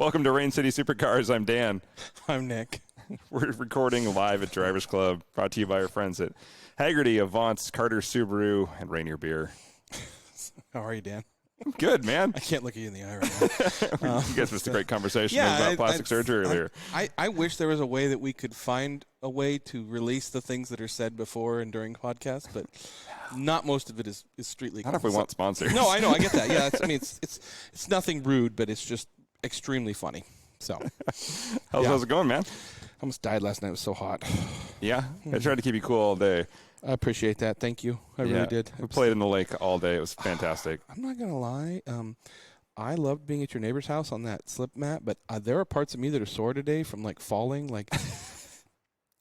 Welcome to Rain City Supercars. I'm Dan. I'm Nick. We're recording live at Drivers Club, brought to you by our friends at Haggerty, Avance, Carter Subaru, and Rainier Beer. How are you, Dan? I'm good, man. I can't look at you in the eye right now. You guys missed a great conversation about plastic surgery earlier. I wish there was a way that we could find a way to release the things that are said before and during podcasts, but not most of it is street legal. Not if we want sponsors. No, I know. I get that. Yeah, it's nothing rude, but it's just extremely funny. So, how's it going, man? I almost died last night. It was so hot. Yeah? I tried to keep you cool all day. I appreciate that. Thank you. I really did. We played in the lake all day. It was fantastic. I'm not going to lie. I loved being at your neighbor's house on that slip mat, but there are parts of me that are sore today from, like, falling. Like,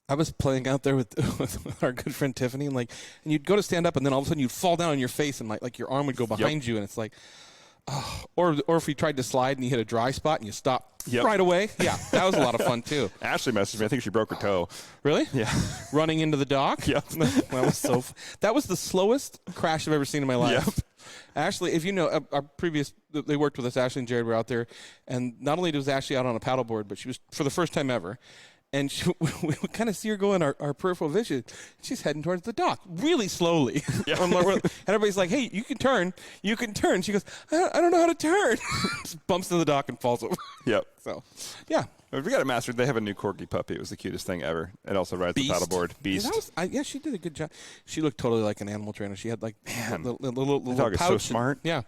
I was playing out there with our good friend Tiffany, and you'd go to stand up, and then all of a sudden you'd fall down on your face, and, like your arm would go behind you, and it's like, oh. Or if you tried to slide and you hit a dry spot and you stop right away. Yeah, that was a lot of fun, too. Ashley messaged me. I think she broke her toe. Really? Yeah. Running into the dock? Yep. That was the slowest crash I've ever seen in my life. Yep. Ashley, if you know, they worked with us, Ashley and Jared were out there, and not only was Ashley out on a paddleboard, but she was, for the first time ever, and we kind of see her go in our peripheral vision. She's heading towards the dock really slowly. Yeah. And everybody's like, hey, you can turn. You can turn. She goes, I don't know how to turn. Just bumps into the dock and falls over. Yep. So, yeah. We got it mastered. They have a new corgi puppy. It was the cutest thing ever. It also rides the paddleboard. Beast. Yeah, she did a good job. She looked totally like an animal trainer. She had, like, the little dog pouch. Is so smart. Yeah.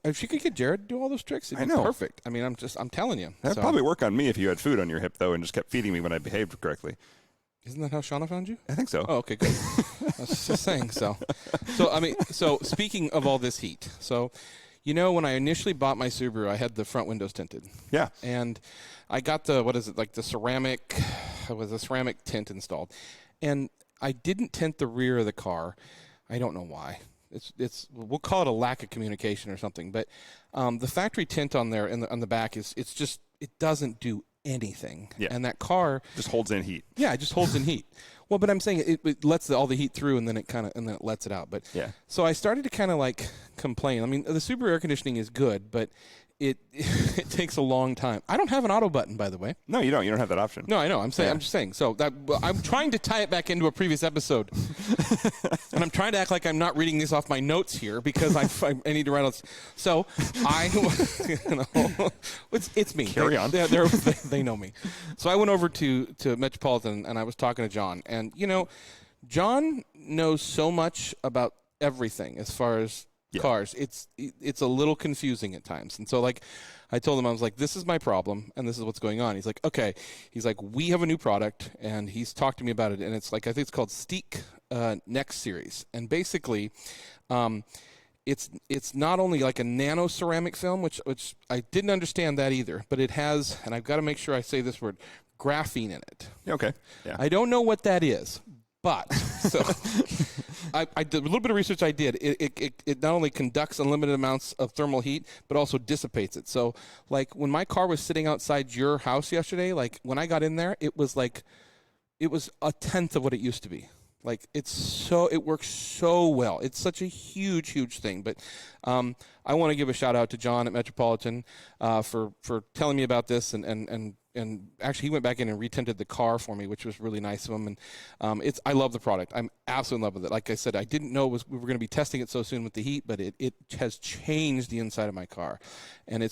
If she could get Jared to do all those tricks, it'd be perfect. I mean, I'm telling you. That'd probably work on me if you had food on your hip, though, and just kept feeding me when I behaved correctly. Isn't that how Shauna found you? I think so. Oh, okay, good. I was just saying. So speaking of all this heat, when I initially bought my Subaru, I had the front windows tinted. Yeah. And I got the ceramic tint installed, and I didn't tint the rear of the car. I don't know why. We'll call it a lack of communication or something, but the factory tint on there on the back it doesn't do anything. Yeah. And that car just holds in heat. Yeah, it just holds in heat. Well, but I'm saying it lets all the heat through, and then it lets it out. But yeah. So I started to kind of like complain. I mean, the Subaru air conditioning is good, but it takes a long time. I don't have an auto button, by the way. No, you don't. You don't have that option. No, I know. I'm just saying. So I'm trying to tie it back into a previous episode, and I'm trying to act like I'm not reading this off my notes here because I need to write out. So it's me. Carry on. They know me. So I went over to Metropolitan, and I was talking to John, and John knows so much about everything as far as cars. It's a little confusing at times. And so, like, I told him, I was like, this is my problem and this is what's going on. He's like, okay. He's like, we have a new product, and he's talked to me about it, and it's like, I think it's called Steak Next Series. And basically it's not only like a nano ceramic film, which I didn't understand that either, but it has, and I've got to make sure I say this word, graphene in it. Okay. Yeah. I don't know what that is, but so I did a little bit of research. I did. It not only conducts unlimited amounts of thermal heat, but also dissipates it. So, like, when my car was sitting outside your house yesterday, like, when I got in there, it was a tenth of what it used to be. Like, it works so well. It's such a huge, huge thing. But I want to give a shout out to John at Metropolitan for telling me about this, and actually he went back in and retinted the car for me, which was really nice of him. And I love the product. I'm absolutely in love with it. Like I said, I didn't know we were going to be testing it so soon with the heat, but it has changed the inside of my car, and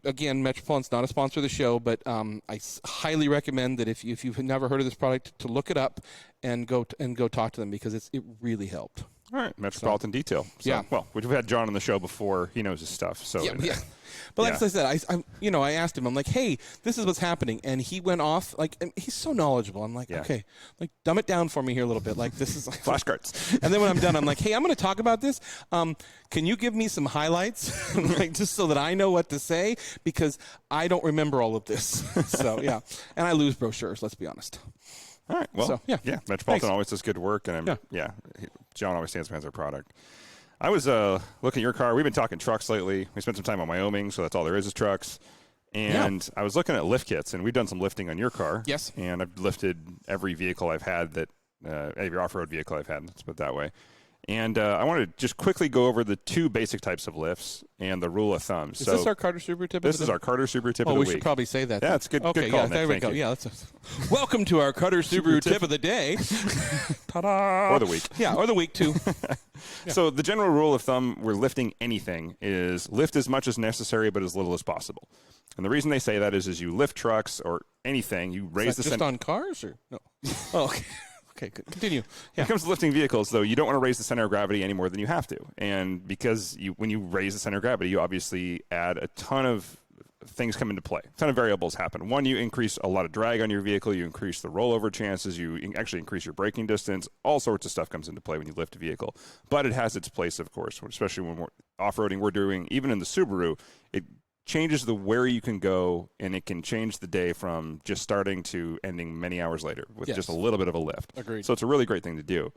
again, Metropolitan's not a sponsor of the show, but I highly recommend that if you've never heard of this product, to look it up and go talk to them, because it really helped. All right, Metropolitan Detail. So, yeah. Well, we've had John on the show before. He knows his stuff. So yeah. But like I said, I asked him, I'm like, hey, this is what's happening, and he went off, like, and he's so knowledgeable. I'm like, okay, like, dumb it down for me here a little bit. Like, this is like flashcards. And then when I'm done, I'm like, hey, I'm going to talk about this. Can you give me some highlights, like, just so that I know what to say, because I don't remember all of this. So yeah, and I lose brochures. Let's be honest. All right. Well, so, yeah. Metropolitan always does good work, and John always stands behind their product. I was looking at your car. We've been talking trucks lately. We spent some time on Wyoming, so that's all there is trucks. And I was looking at lift kits, and we've done some lifting on your car. Yes. And I've lifted every vehicle I've had every off-road vehicle I've had, let's put it that way. And I want to just quickly go over the 2 basic types of lifts and the rule of thumb. Is this our Carter Subaru tip of the week? This is our Carter Subaru tip of the week. We should probably say that. Yeah, it's good. Okay, good call, yeah, Nick. there we go. Yeah, welcome to our Carter Subaru tip of the day. Ta-da! Or the week. Yeah, or the week, too. Yeah. So the general rule of thumb, we're lifting anything, is lift as much as necessary but as little as possible. And the reason they say that is you lift trucks or anything, you raise the just on cars or no? Oh, okay. Okay, good. Continue. Yeah. When it comes to lifting vehicles, though, you don't want to raise the center of gravity any more than you have to. And because when you raise the center of gravity, you obviously add a ton of things come into play. A ton of variables happen. One, you increase a lot of drag on your vehicle. You increase the rollover chances. You actually increase your braking distance. All sorts of stuff comes into play when you lift a vehicle. But it has its place, of course, especially when we're off-roading. We're doing, even in the Subaru, it changes the where you can go, and it can change the day from just starting to ending many hours later with just a little bit of a lift. Agreed. So it's a really great thing to do.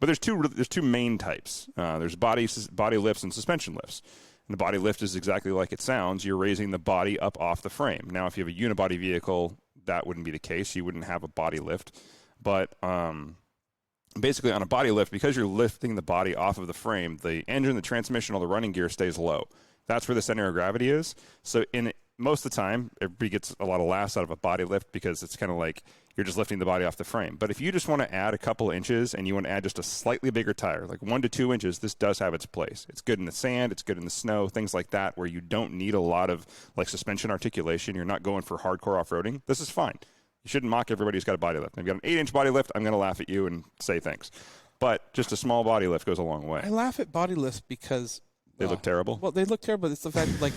But there's two main types. There's body lifts and suspension lifts. And the body lift is exactly like it sounds. You're raising the body up off the frame. Now, if you have a unibody vehicle, that wouldn't be the case. You wouldn't have a body lift. But basically on a body lift, because you're lifting the body off of the frame, the engine, the transmission, all the running gear stays low. That's where the center of gravity is. So most of the time, everybody gets a lot of laughs out of a body lift because it's kind of like you're just lifting the body off the frame. But if you just want to add a couple inches and you want to add just a slightly bigger tire, like 1 to 2 inches, this does have its place. It's good in the sand. It's good in the snow, things like that, where you don't need a lot of like suspension articulation. You're not going for hardcore off-roading. This is fine. You shouldn't mock everybody who's got a body lift. If you've got an 8-inch body lift, I'm going to laugh at you and say thanks. But just a small body lift goes a long way. I laugh at body lifts because they look terrible. Well, they look terrible. It's the fact that, like,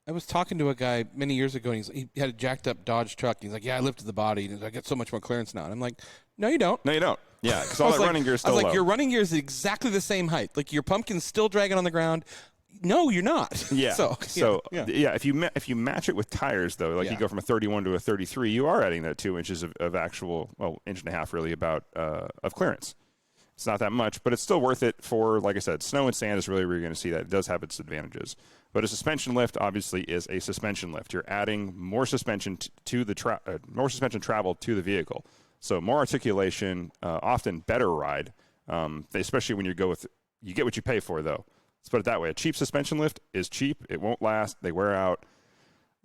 I was talking to a guy many years ago, and he had a jacked up Dodge truck. He's like, "Yeah, I lifted the body, and I get so much more clearance now." And I'm like, "No, you don't. No, you don't. Yeah, because all that running gear is still low. I was like, low. your running gear is exactly the same height. Like your pumpkin's still dragging on the ground. No, you're not. Yeah. So yeah. If you match it with tires, though, like you go from a 31 to a 33, you are adding that 2 inches of actual, inch and a half really of clearance. It's not that much, but it's still worth it for, like I said, snow and sand is really where you're going to see that. It does have its advantages. But a suspension lift obviously is a suspension lift. You're adding more suspension more suspension travel to the vehicle. So more articulation, often better ride, especially when you get what you pay for, though. Let's put it that way. A cheap suspension lift is cheap. It won't last. They wear out.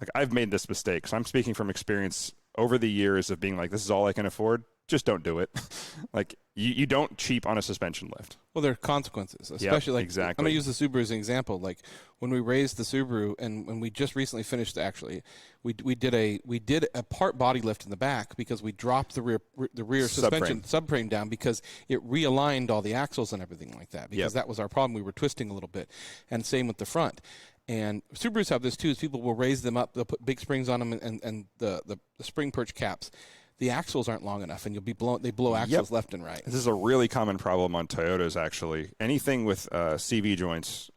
Like, I've made this mistake, so I'm speaking from experience over the years of being like, this is all I can afford. Just don't do it. Like, you don't cheap on a suspension lift. Well, there are consequences, especially exactly. I'm going to use the Subaru as an example. Like when we raised the Subaru, and when we just recently finished, actually, we did a part body lift in the back because we dropped the rear suspension subframe down because it realigned all the axles and everything like that. Because that was our problem. We were twisting a little bit, and same with the front. And Subarus have this too: is people will raise them up, they'll put big springs on them, and the spring perch caps. The axles aren't long enough, and they blow axles left and right. This is a really common problem on Toyotas, actually. Anything with CV joints,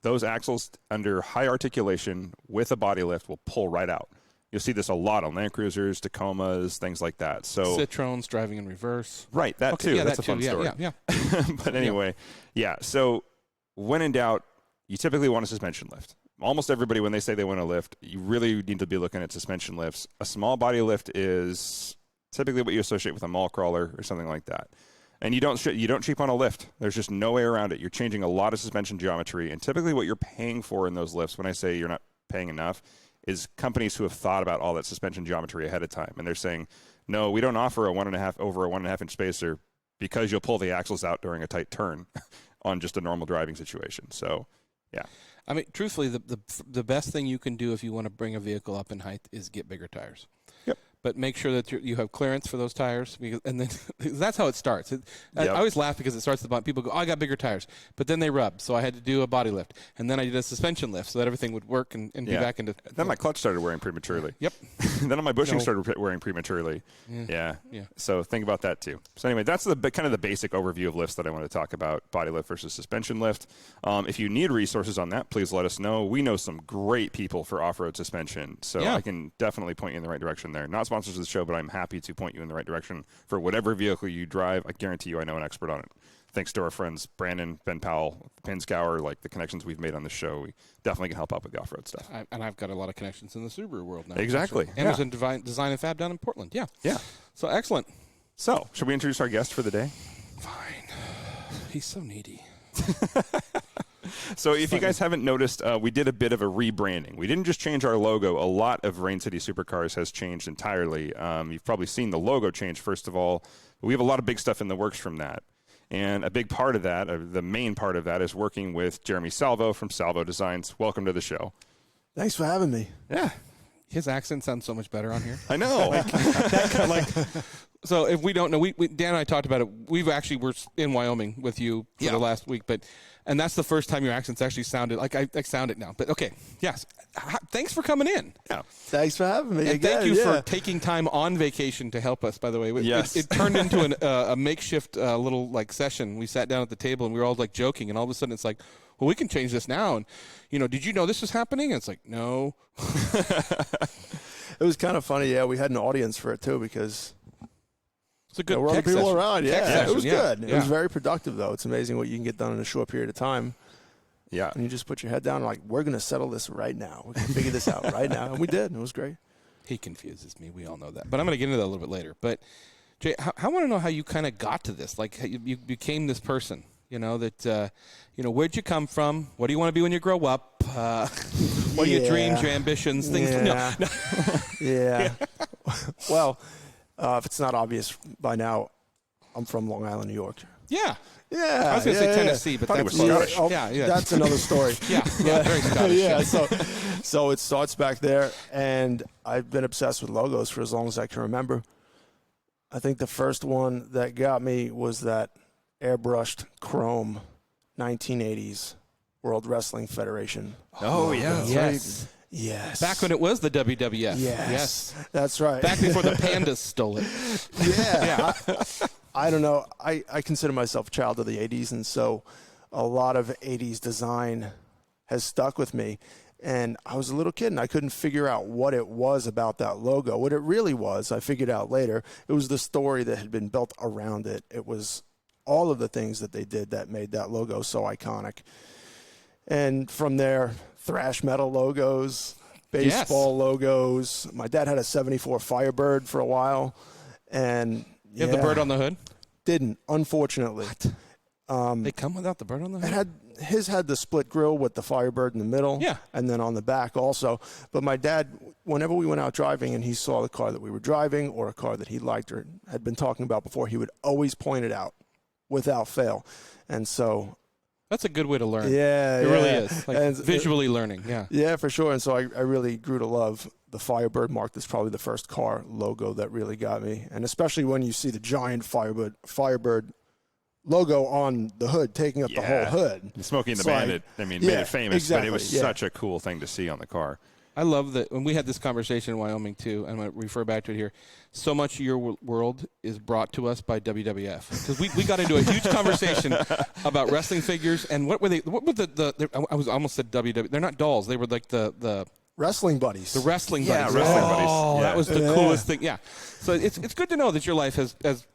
those axles under high articulation with a body lift will pull right out. You'll see this a lot on Land Cruisers, Tacomas, things like that. So Citroens driving in reverse. Right, that too. That's a fun story. Yeah. But anyway, so when in doubt, you typically want a suspension lift. Almost everybody, when they say they want to lift, you really need to be looking at suspension lifts. A small body lift is typically what you associate with a mall crawler or something like that. And you don't cheap on a lift. There's just no way around it. You're changing a lot of suspension geometry, and typically what you're paying for in those lifts, when I say you're not paying enough, is companies who have thought about all that suspension geometry ahead of time. And they're saying, no, we don't offer over a 1.5 inch spacer because you'll pull the axles out during a tight turn on just a normal driving situation. So, yeah. I mean, truthfully, the best thing you can do if you want to bring a vehicle up in height is get bigger tires. Yep. But make sure that you have clearance for those tires, and then that's how it starts. I always laugh because it starts the bottom. People go, "Oh, I got bigger tires," but then they rub, so I had to do a body lift, and then I did a suspension lift so that everything would work and be back into. Then my clutch started wearing prematurely. Yep. Then my bushing started wearing prematurely. Yeah. So think about that too. So anyway, that's the kind of the basic overview of lifts that I want to talk about: body lift versus suspension lift. If you need resources on that, please let us know. We know some great people for off-road suspension, so I can definitely point you in the right direction there. Not sponsors of the show, but I'm happy to point you in the right direction for whatever vehicle you drive. I guarantee you I know an expert on it. Thanks to our friends Brandon, Ben Powell, Pinscour, like the connections we've made on this show, we definitely can help out with the off-road stuff. And I've got a lot of connections in the Subaru world now. Exactly. Amazon Design and Fab down in Portland. Yeah. Yeah. So excellent. So should we introduce our guest for the day? Fine. he's so needy. So if you guys haven't noticed, we did a bit of a rebranding. We didn't just change our logo. A lot of Rain City Supercars has changed entirely. You've probably seen the logo change, first of all. But we have a lot of big stuff in the works from that. And a big part of that, the main part of that, is working with Jeremy Salvo from Salvo Designs. Welcome to the show. Thanks for having me. Yeah. His accent sounds so much better on here. I know. So if we don't know, Dan and I talked about it. We're in Wyoming with you for the last week, and that's the first time your accents actually sounded like I sound it now. But okay, yes. Thanks for coming in. Yeah. Thanks for having me. And again. thank you for taking time on vacation to help us, by the way. Yes. It turned into a makeshift little session. We sat down at the table and we were all joking, and all of a sudden it's like, well, we can change this now. And, did you know this was happening? And it's like, no. It was kind of funny. Yeah, we had an audience for it too because it's a good there were other people session. around. Yeah, it was good. Yeah. It was very productive though. It's amazing what you can get done in a short period of time. Yeah. And you just put your head down and we're going to settle this right now. We're going to figure this out right now. And we did. And it was great. He confuses me. We all know that. But I'm going to get into that a little bit later. But, Jay, I want to know how you kind of got to this. Like, how you became this person, where'd you come from? What do you want to be when you grow up? What are your dreams, your ambitions, things? Yeah. No. Yeah. Well, if it's not obvious by now, I'm from Long Island, New York. Yeah. Yeah. I was going to say Tennessee, but that's Scottish. That's another story. very Scottish. Yeah. So it starts back there, and I've been obsessed with logos for as long as I can remember. I think the first one that got me was that airbrushed chrome 1980s World Wrestling Federation. Oh, yeah. Yes. Yes. Back when it was the WWF. Yes. That's right. Back before the pandas stole it. Yeah. I don't know. I consider myself a child of the 80s, and so a lot of 80s design has stuck with me. And I was a little kid, and I couldn't figure out what it was about that logo. What it really was, I figured out later. It was the story that had been built around it. It was all of the things that they did that made that logo so iconic. And from there, thrash metal logos, baseball logos. My dad had a 74 Firebird for a while. And You have the bird on the hood? Didn't, unfortunately. What? They come without the bird on the hood? His had the split grill with the Firebird in the middle, and then on the back also. But my dad, whenever we went out driving and he saw the car that we were driving or a car that he liked or had been talking about before, he would always point it out without fail. And so that's a good way to learn. Yeah, it really is. And visually learning, Yeah, for sure. And so I really grew to love the Firebird mark. That's probably the first car logo that really got me. And especially when you see the giant Firebird logo on the hood, taking up the whole hood. Smokey and the Bandit, made it famous, exactly, but it was such a cool thing to see on the car. I love that when we had this conversation in Wyoming, too, I'm going to refer back to it here, so much of your world is brought to us by WWF. Because we got into a huge conversation about wrestling figures, and what were I almost said WWF. They're not dolls. They were like the Wrestling buddies. The wrestling buddies. Yeah, wrestling buddies. Oh, that was the coolest thing. Yeah. So it's good to know that your life has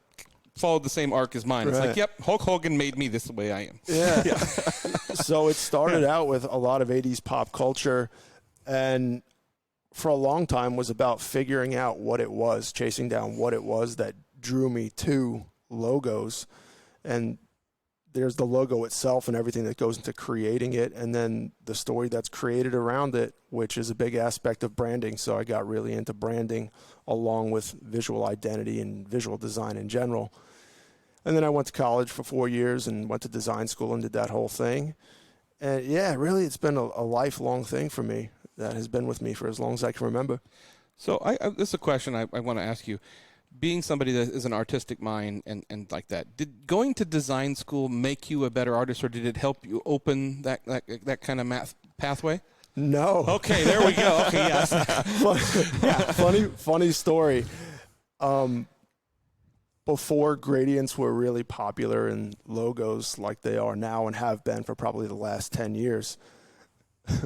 followed the same arc as mine. It's like, yep, Hulk Hogan made me this way I am. Yeah. So it started out with a lot of 80s pop culture, and for a long time was about figuring out what it was, chasing down what it was that drew me to logos. And there's the logo itself and everything that goes into creating it, and then the story that's created around it, which is a big aspect of branding. So I got really into branding along with visual identity and visual design in general. And then I went to college for 4 years and went to design school and did that whole thing. And yeah, really, it's been a lifelong thing for me that has been with me for as long as I can remember. So this is a question I want to ask you. Being somebody that is an artistic mind and like that, did going to design school make you a better artist, or did it help you open that kind of math pathway? No. Okay, there we go. Okay, yes. Funny story. Before gradients were really popular in logos like they are now and have been for probably the last 10 years,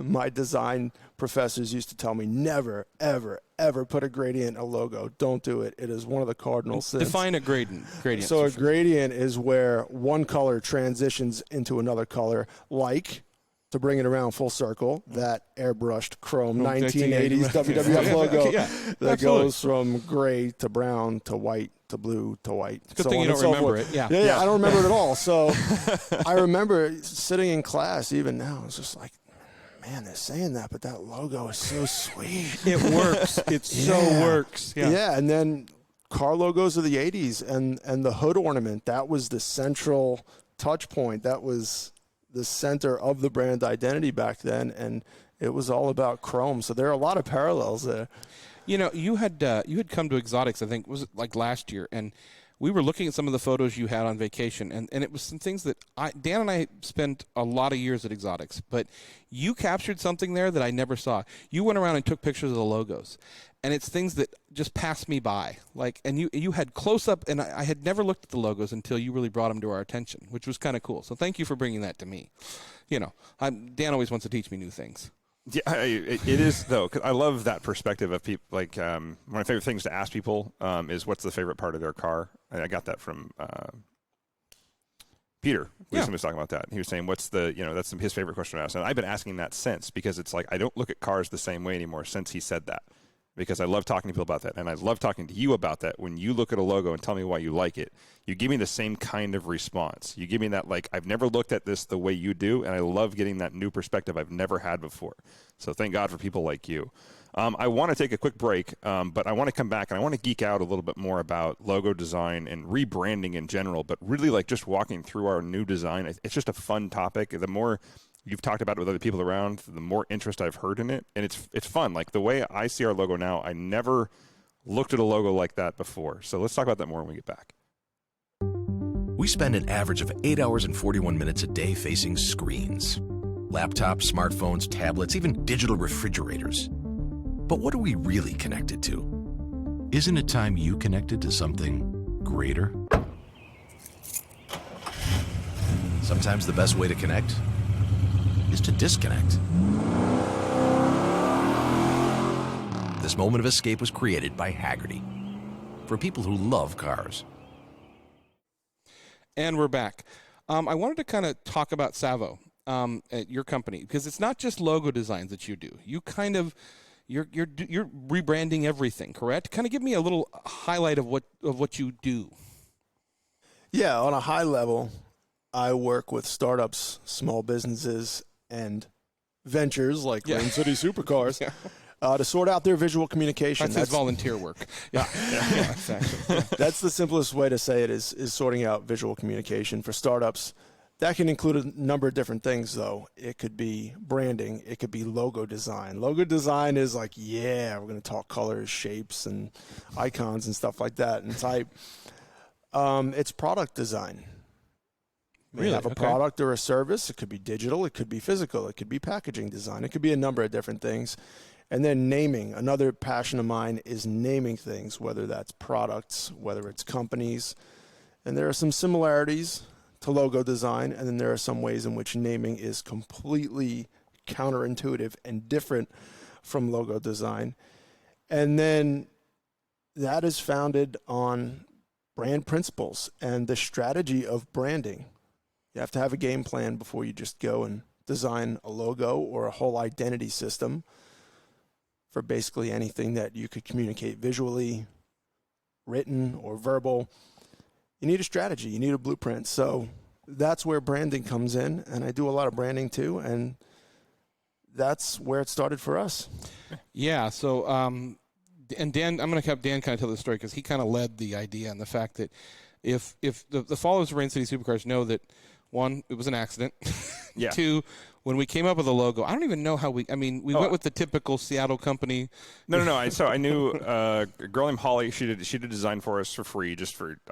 my design professors used to tell me, never, ever, ever put a gradient in a logo. Don't do it. It is one of the cardinal sins. Define a gradient. So a gradient is where one color transitions into another color, like, to bring it around full circle, that airbrushed chrome 1980s WWF logo that goes from gray to brown to white to to blue to white. Good thing you don't remember it. Yeah. Yeah, I don't remember it at all. So I remember sitting in class, even now, it's just like, man, they're saying that, but that logo is so sweet. It works. It so works. Yeah. Yeah, and then car logos of the 80s and the hood ornament, that was the central touch point. That was the center of the brand identity back then, and it was all about chrome. So there are a lot of parallels there. You know, you had come to Exotics, I think, was it like last year, and we were looking at some of the photos you had on vacation, and it was some things that Dan and I spent a lot of years at Exotics, but you captured something there that I never saw. You went around and took pictures of the logos, and it's things that just passed me by. Like, and you had close up, and I had never looked at the logos until you really brought them to our attention, which was kind of cool. So thank you for bringing that to me. You know, Dan always wants to teach me new things. Yeah, it is, though, 'cause I love that perspective of people. Like, one of my favorite things to ask people is what's the favorite part of their car? And I got that from Peter. We was talking about that. He was saying, what's the, that's his favorite question to ask. And I've been asking that since, because it's like I don't look at cars the same way anymore since he said that. Because I love talking to people about that. And I love talking to you about that. When you look at a logo and tell me why you like it, you give me the same kind of response. You give me that, like, I've never looked at this the way you do, and I love getting that new perspective I've never had before. So thank God for people like you. I want to take a quick break, but I want to come back, and I want to geek out a little bit more about logo design and rebranding in general, but really, like, just walking through our new design. It's just a fun topic. The more you've talked about it with other people around, the more interest I've heard in it, and it's fun. Like, the way I see our logo now, I never looked at a logo like that before. So let's talk about that more when we get back. We spend an average of 8 hours and 41 minutes a day facing screens. Laptops, smartphones, tablets, even digital refrigerators. But what are we really connected to? Isn't it time you connected to something greater? Sometimes the best way to connect is to disconnect. This moment of escape was created by Hagerty for people who love cars. And we're back. I wanted to kind of talk about Salvo at your company, because it's not just logo designs that you do. You kind of you're rebranding everything, correct? Kind of give me a little highlight of what you do. Yeah, on a high level, I work with startups, small businesses, and ventures like Rain City Supercars to sort out their visual communication. That's volunteer work. Yeah, exactly. That's the simplest way to say it is sorting out visual communication for startups. That can include a number of different things, though. It could be branding. It could be logo design. Logo design is like, we're going to talk colors, shapes, and icons and stuff like that and type. It's product design. Really? Have a product or a service. It could be digital. It could be physical. It could be packaging design. It could be a number of different things. And then naming. Another passion of mine is naming things, whether that's products, whether it's companies. And there are some similarities to logo design, and then there are some ways in which naming is completely counterintuitive and different from logo design. And then that is founded on brand principles and the strategy of branding. You have to have a game plan before you just go and design a logo or a whole identity system for basically anything that you could communicate visually, written, or verbal. You need a strategy. You need a blueprint. So that's where branding comes in, and I do a lot of branding too, and that's where it started for us. Yeah, so, and Dan, I'm going to have Dan kind of tell the story, because he kind of led the idea and the fact that if the followers of Rain City Supercars know that, one, it was an accident. Yeah. Two, when we came up with the logo, I don't even know how we went with the typical Seattle company. No. So I knew a girl named Holly. She did design for us for free.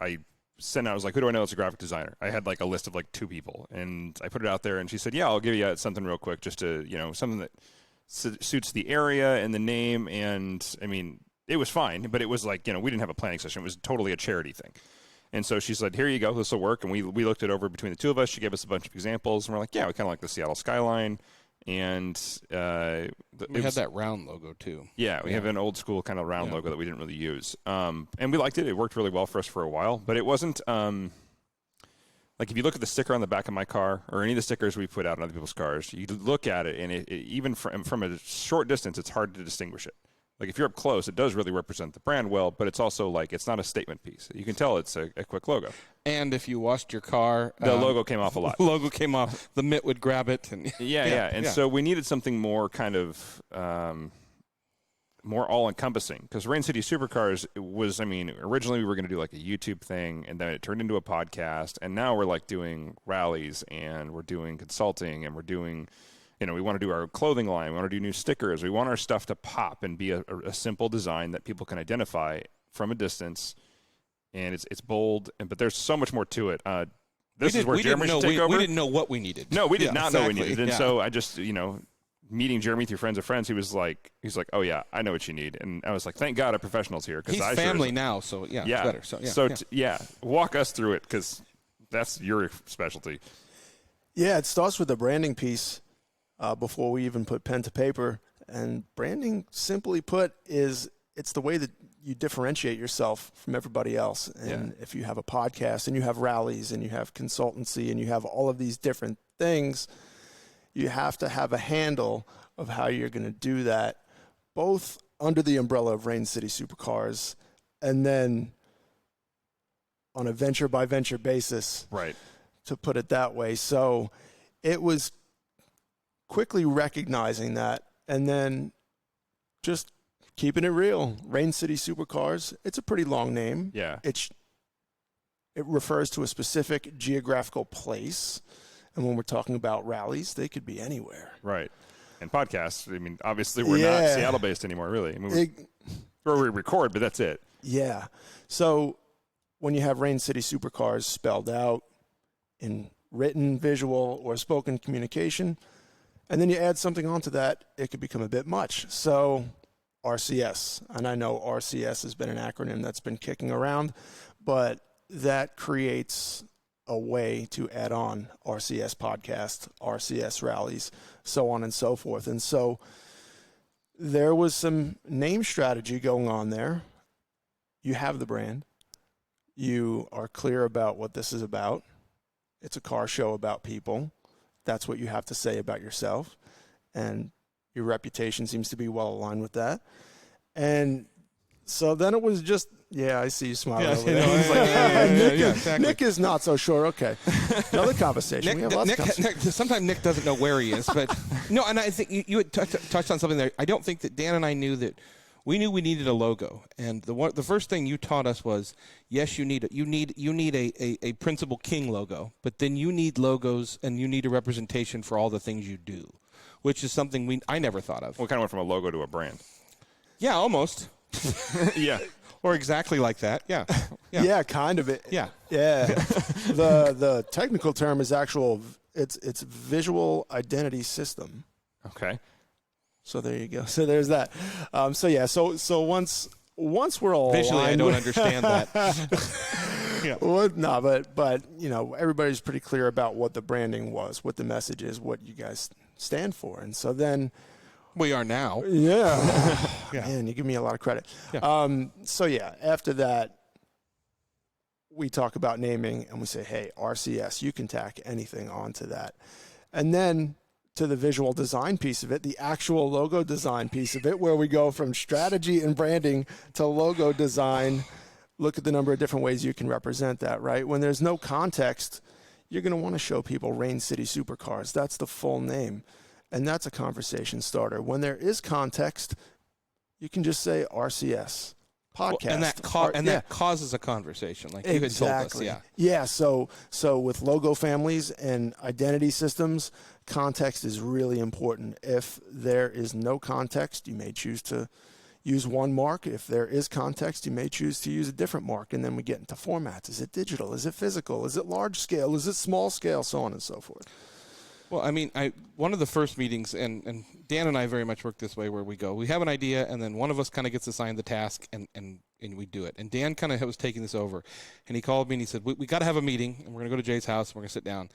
I sent out. I was like, who do I know that's a graphic designer? I had like a list of like 2 people, and I put it out there, and she said, yeah, I'll give you something real quick, just to something that suits the area and the name. And I mean, it was fine, but it was like, we didn't have a planning session. It was totally a charity thing. And so she said, here you go, this will work. And we looked it over between the two of us. She gave us a bunch of examples, and we're like, yeah, we kind of like the Seattle skyline. And we had that round logo too. Yeah, we have an old school kind of round logo that we didn't really use. And we liked it. It worked really well for us for a while. But it wasn't like, if you look at the sticker on the back of my car, or any of the stickers we put out on other people's cars, you look at it, and it even from a short distance, it's hard to distinguish it. like if you're up close, it does really represent the brand well, but it's also like it's not a statement piece. You can tell it's a quick logo. And if you washed your car, the logo came off a lot. The logo came off. The mitt would grab it. And And so we needed something more kind of more all-encompassing, because Rain City Supercars was, I mean, originally we were going to do like a YouTube thing, and then it turned into a podcast, and now we're like doing rallies, and we're doing consulting, and we're doing, you know, we want to do our clothing line, we want to do new stickers, we want our stuff to pop and be a simple design that people can identify from a distance, and it's bold, but there's so much more to it. This is where Jeremy should take over. We didn't know what we needed. No, we did not know what we needed, and so I just, you know, meeting Jeremy through friends of friends, he's like, oh yeah, I know what you need, and I was like, thank God our professionals here, because he's family now, so it's better. Walk us through it, because that's your specialty. Yeah, it starts with the branding piece before we even put pen to paper, and branding, simply put, it's the way that you differentiate yourself from everybody else. And if you have a podcast and you have rallies and you have consultancy and you have all of these different things, you have to have a handle of how you're going to do that, both under the umbrella of Rain City Supercars and then on a venture-by-venture basis, right? To put it that way. So it was quickly recognizing that and then just keeping it real. Rain City Supercars, it's a pretty long name. Yeah. It refers to a specific geographical place. And when we're talking about rallies, they could be anywhere. Right. And podcasts, I mean, obviously we're not Seattle-based anymore, really. I mean, where we record, but that's it. Yeah. So when you have Rain City Supercars spelled out in written, visual, or spoken communication, and then you add something onto that, it could become a bit much. So RCS, and I know RCS has been an acronym that's been kicking around, but that creates a way to add on RCS podcast, RCS rallies, so on and so forth. And so there was some name strategy going on there. You have the brand. You are clear about what this is about. It's a car show about people. That's what you have to say about yourself. And your reputation seems to be well aligned with that. And so then it was just, I see you smiling over there. Exactly. Nick is not so sure. Okay. Another conversation. Nick, sometimes Nick doesn't know where he is. But no, and I think you had touched on something there. I don't think that Dan and I knew that we needed a logo. And the first thing you taught us was, yes, you need a Principal King logo, but then you need logos and you need a representation for all the things you do, which is something I never thought of. We kind of went from a logo to a brand. Yeah, almost. Yeah. Or exactly like that. Yeah. Yeah, kind of it. Yeah. Yeah. The technical term is it's visual identity system. Okay. So there you go. So there's that. So once we're all visually, aligned, I don't understand that. Yeah. Well, no, but you know, everybody's pretty clear about what the branding was, what the message is, what you guys stand for, and so then we are now. Yeah. Man, you give me a lot of credit. Yeah. After that, we talk about naming and we say, hey, RCS, you can tack anything onto that. And then to the visual design piece of it, the actual logo design piece of it, where we go from strategy and branding to logo design. Look at the number of different ways you can represent that, right? When there's no context, you're going to want to show people Rain City Supercars. That's the full name. And that's a conversation starter. When there is context, you can just say RCS podcast. Well, and that causes a conversation, like you had told us. Yeah. Yeah. So with logo families and identity systems, context is really important. If there is no context, you may choose to use one mark. If there is context, you may choose to use a different mark. And then we get into formats. Is it digital? Is it physical? Is it large scale? Is it small scale? So on and so forth. Well, I mean, one of the first meetings, and Dan and I very much work this way, where we have an idea, and then one of us kind of gets assigned the task, and we do it. And Dan kind of was taking this over, and he called me and he said, we got to have a meeting, and we're going to go to Jay's house, and we're going to sit down.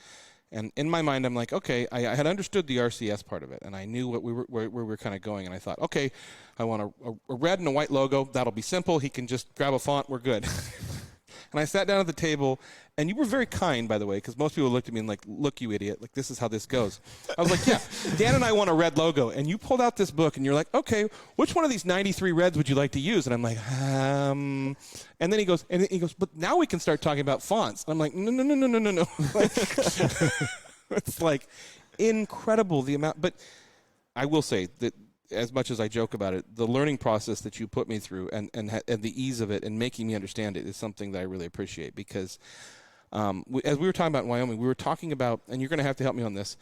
And in my mind, I'm like, okay, I had understood the RCS part of it, and I knew where we were kind of going, and I thought, okay, I want a red and a white logo. That'll be simple. He can just grab a font. We're good. And I sat down at the table, and you were very kind, by the way, because most people looked at me and like, look, you idiot, like this is how this goes. I was like, yeah, Dan and I want a red logo. And you pulled out this book, and you're like, okay, which one of these 93 reds would you like to use? And I'm like, and then he goes, but now we can start talking about fonts. And I'm like, no. It's like incredible the amount. But I will say that as much as I joke about it, the learning process that you put me through and the ease of it and making me understand it is something that I really appreciate because as we were talking about in Wyoming, we were talking about, and you're going to have to help me on this,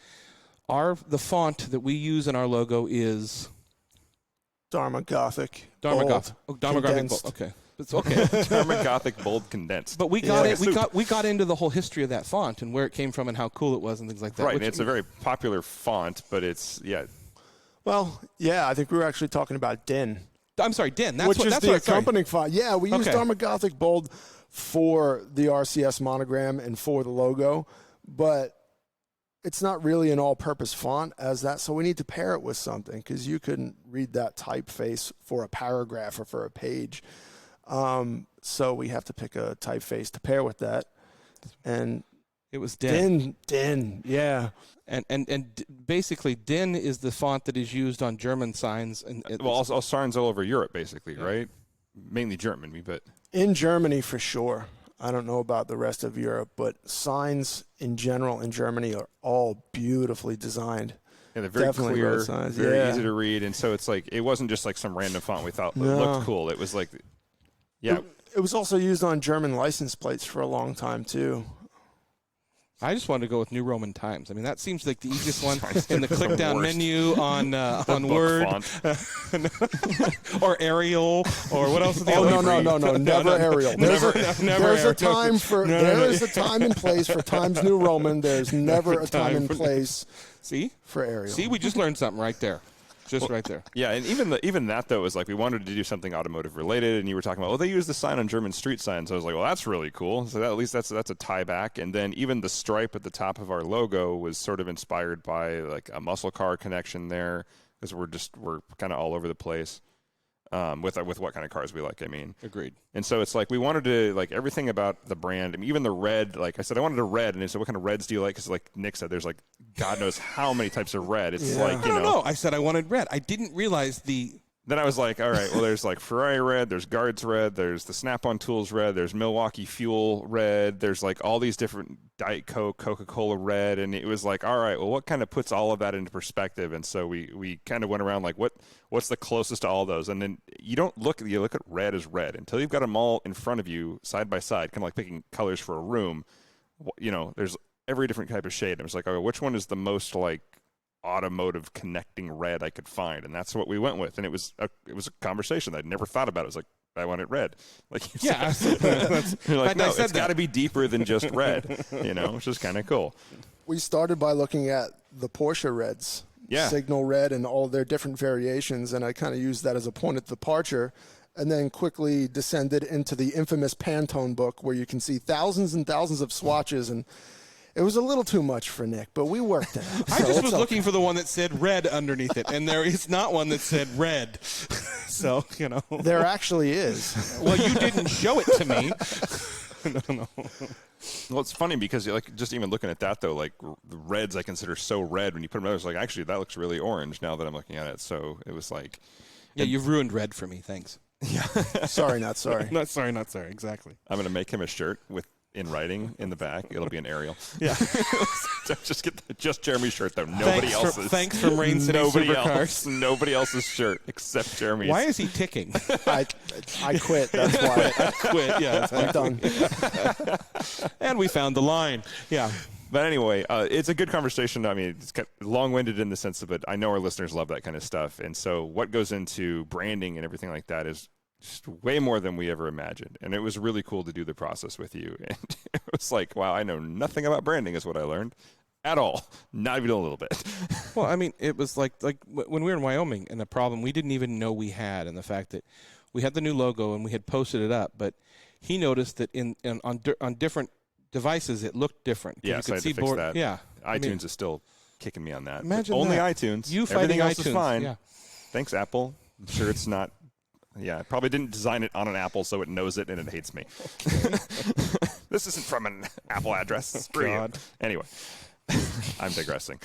the font that we use in our logo is Dharma Gothic. Dharma bold, Gothic. Oh, Dharma Gothic bold. Okay. It's okay. Dharma Gothic bold condensed. But we got into the whole history of that font and where it came from and how cool it was and things like that. Right, and it's a very popular font, but it's Well, yeah, I think we were actually talking about DIN. I'm sorry, DIN. That's the accompanying font. Yeah, we use Dharma Gothic Bold for the RCS monogram and for the logo, but it's not really an all-purpose font as that, so we need to pair it with something because you couldn't read that typeface for a paragraph or for a page. So we have to pick a typeface to pair with that. And it was DIN. DIN, yeah. And basically, DIN is the font that is used on German signs. All signs all over Europe, basically, right? Mainly Germany, but in Germany for sure. I don't know about the rest of Europe, but signs in general in Germany are all beautifully designed. Yeah, they're very Definitely clear, signs. very easy to read, and so it's like it wasn't just like some random font we thought looked cool. It was like, yeah. It was also used on German license plates for a long time too. I just wanted to go with New Roman Times. I mean, that seems like the easiest one in the click-down menu on Word, or Arial, or what else is the other? No, never Arial. There's a time for there is a time and place for Times New Roman. There's never a time and place. For Arial. See, we just learned something right there. Right there. Yeah, and even that, though, was like we wanted to do something automotive related, and you were talking about, they use the sign on German street signs. So I was like, well, that's really cool. So at least that's a tie back. And then even the stripe at the top of our logo was sort of inspired by like a muscle car connection there, because we're kind of all over the place with what kind of cars we like. I mean, agreed. And so it's like we wanted to like everything about the brand. I mean, even the red. Like I said, I wanted a red, and they said, what kind of reds do you like? Because like Nick said, there's like God knows how many types of red. It's like I don't know. I said I wanted red. I didn't realize the. Then I was like, all right, well, there's like Ferrari red, there's Guards red, there's the Snap-on Tools red, there's Milwaukee Fuel red, there's like all these different Diet Coke, Coca-Cola red, and it was like, all right, well, what kind of puts all of that into perspective? And so we kind of went around like, what's the closest to all those? And then you look at red as red until you've got them all in front of you, side by side, kind of like picking colors for a room. There's every different type of shade. And it was like, okay, which one is the most like automotive connecting red I could find, and that's what we went with. And it was a conversation that I'd never thought about. It was like, I wanted red. Like, yeah, you're like, no, it's got to be deeper than just red, which is kind of cool. We started by looking at the Porsche reds, Signal Red, and all their different variations, and I kind of used that as a point of departure, and then quickly descended into the infamous Pantone book, where you can see thousands and thousands of swatches, and it was a little too much for Nick, but we worked it out. I just was looking for the one that said red underneath it, and there is not one that said red. So, There actually is. Well, you didn't show it to me. No. Well, it's funny because like just even looking at that, though, like the reds I consider so red when you put them out, it's like, actually, that looks really orange now that I'm looking at it. So it was like. Yeah, you've ruined red for me. Thanks. Yeah. Sorry, not sorry. Not sorry, not sorry. Exactly. I'm going to make him a shirt in writing in the back. It'll be an Arial. Yeah. just Jeremy's shirt though. Nobody else's. Thanks from Rain City Supercars. Nobody else's shirt except Jeremy's. Why is he ticking? I quit. That's why. I quit. Yeah. I'm done. And we found the line. Yeah. But anyway, it's a good conversation. I mean, it's kind of long-winded in the sense of it. I know our listeners love that kind of stuff. And so what goes into branding and everything like that is just way more than we ever imagined. And it was really cool to do the process with you. And it was like, wow, I know nothing about branding is what I learned at all. Not even a little bit. Well, I mean, it was like when we were in Wyoming, and the problem we didn't even know we had, and the fact that we had the new logo and we had posted it up, but he noticed that on different devices it looked different. Yeah, so I had to fix that. Yeah. iTunes is still kicking me on that. Imagine only that. iTunes. You Everything else iTunes. is fine. Yeah. Thanks, Apple. I'm sure it's not Yeah, I probably didn't design it on an Apple, so it knows it and it hates me. Okay. This isn't from an Apple address. God. Anyway, I'm digressing.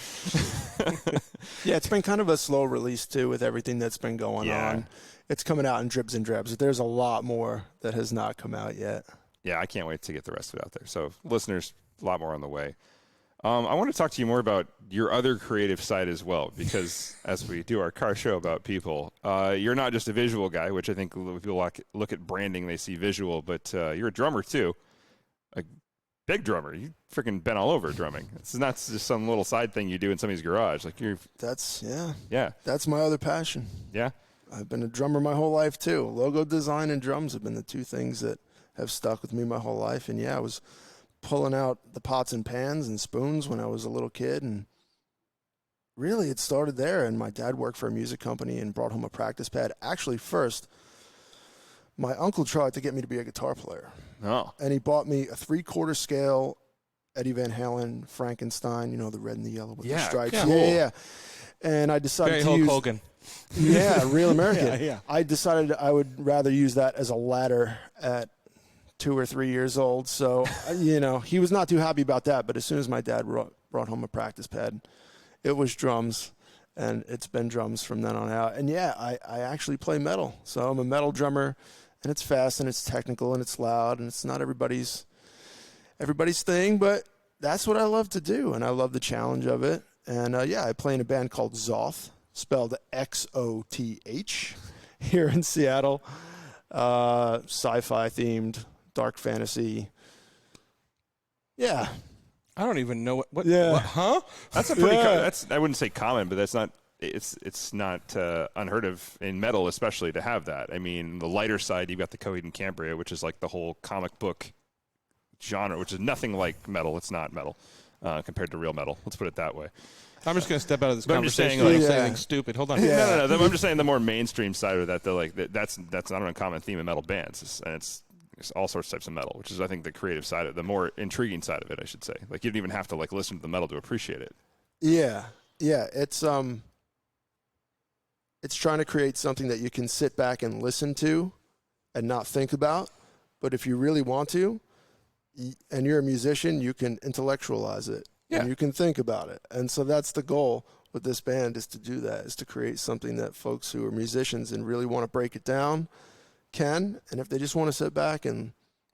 Yeah, it's been kind of a slow release, too, with everything that's been going on. It's coming out in dribs and drabs. There's a lot more that has not come out yet. Yeah, I can't wait to get the rest of it out there. So, listeners, a lot more on the way. I want to talk to you more about your other creative side as well, because as we do our car show about people, you're not just a visual guy, which I think when people look at branding, they see visual, but you're a drummer too, a big drummer. You've freaking been all over drumming. It's not just some little side thing you do in somebody's garage. Like That's my other passion. Yeah. I've been a drummer my whole life too. Logo design and drums have been the two things that have stuck with me my whole life. And I was pulling out the pots and pans and spoons when I was a little kid, and really it started there. And my dad worked for a music company and brought home a practice pad. Actually, first, my uncle tried to get me to be a guitar player. Oh. And he bought me a 3/4 scale Eddie Van Halen Frankenstein, the red and the yellow with the stripes. Yeah. Yeah. And I decided Very to Hulk Hogan. Yeah, real American. Yeah. I decided I would rather use that as a ladder at 2 or 3 years old. So, he was not too happy about that. But as soon as my dad brought home a practice pad, it was drums. And it's been drums from then on out. And, I actually play metal. So I'm a metal drummer. And it's fast and it's technical and it's loud. And it's not everybody's thing. But that's what I love to do. And I love the challenge of it. And, I play in a band called Xoth, spelled Xoth, here in Seattle. Sci-fi themed. Dark fantasy. Yeah. I don't even know what Yeah. what huh? That's a pretty. That's I wouldn't say common, but that's not. It's not unheard of in metal, especially to have that. I mean, the lighter side, you've got the Coheed and Cambria, which is like the whole comic book genre, which is nothing like metal. It's not metal compared to real metal. Let's put it that way. I'm just going to step out of this But I'm just conversation saying, and like- say Yeah. anything stupid. Hold on. No. I'm just saying the more mainstream side of that, though, that's not an uncommon theme in metal bands, and it's all sorts of types of metal, which is, I think, the creative side of it, the more intriguing side of it, I should say. Like, you don't even have to listen to the metal to appreciate it. Yeah. It's trying to create something that you can sit back and listen to and not think about. But if you really want to, and you're a musician, you can intellectualize it. Yeah. And you can think about it. And so that's the goal with this band, is to do that, is to create something that folks who are musicians and really want to break it down can. And if they just want to sit back and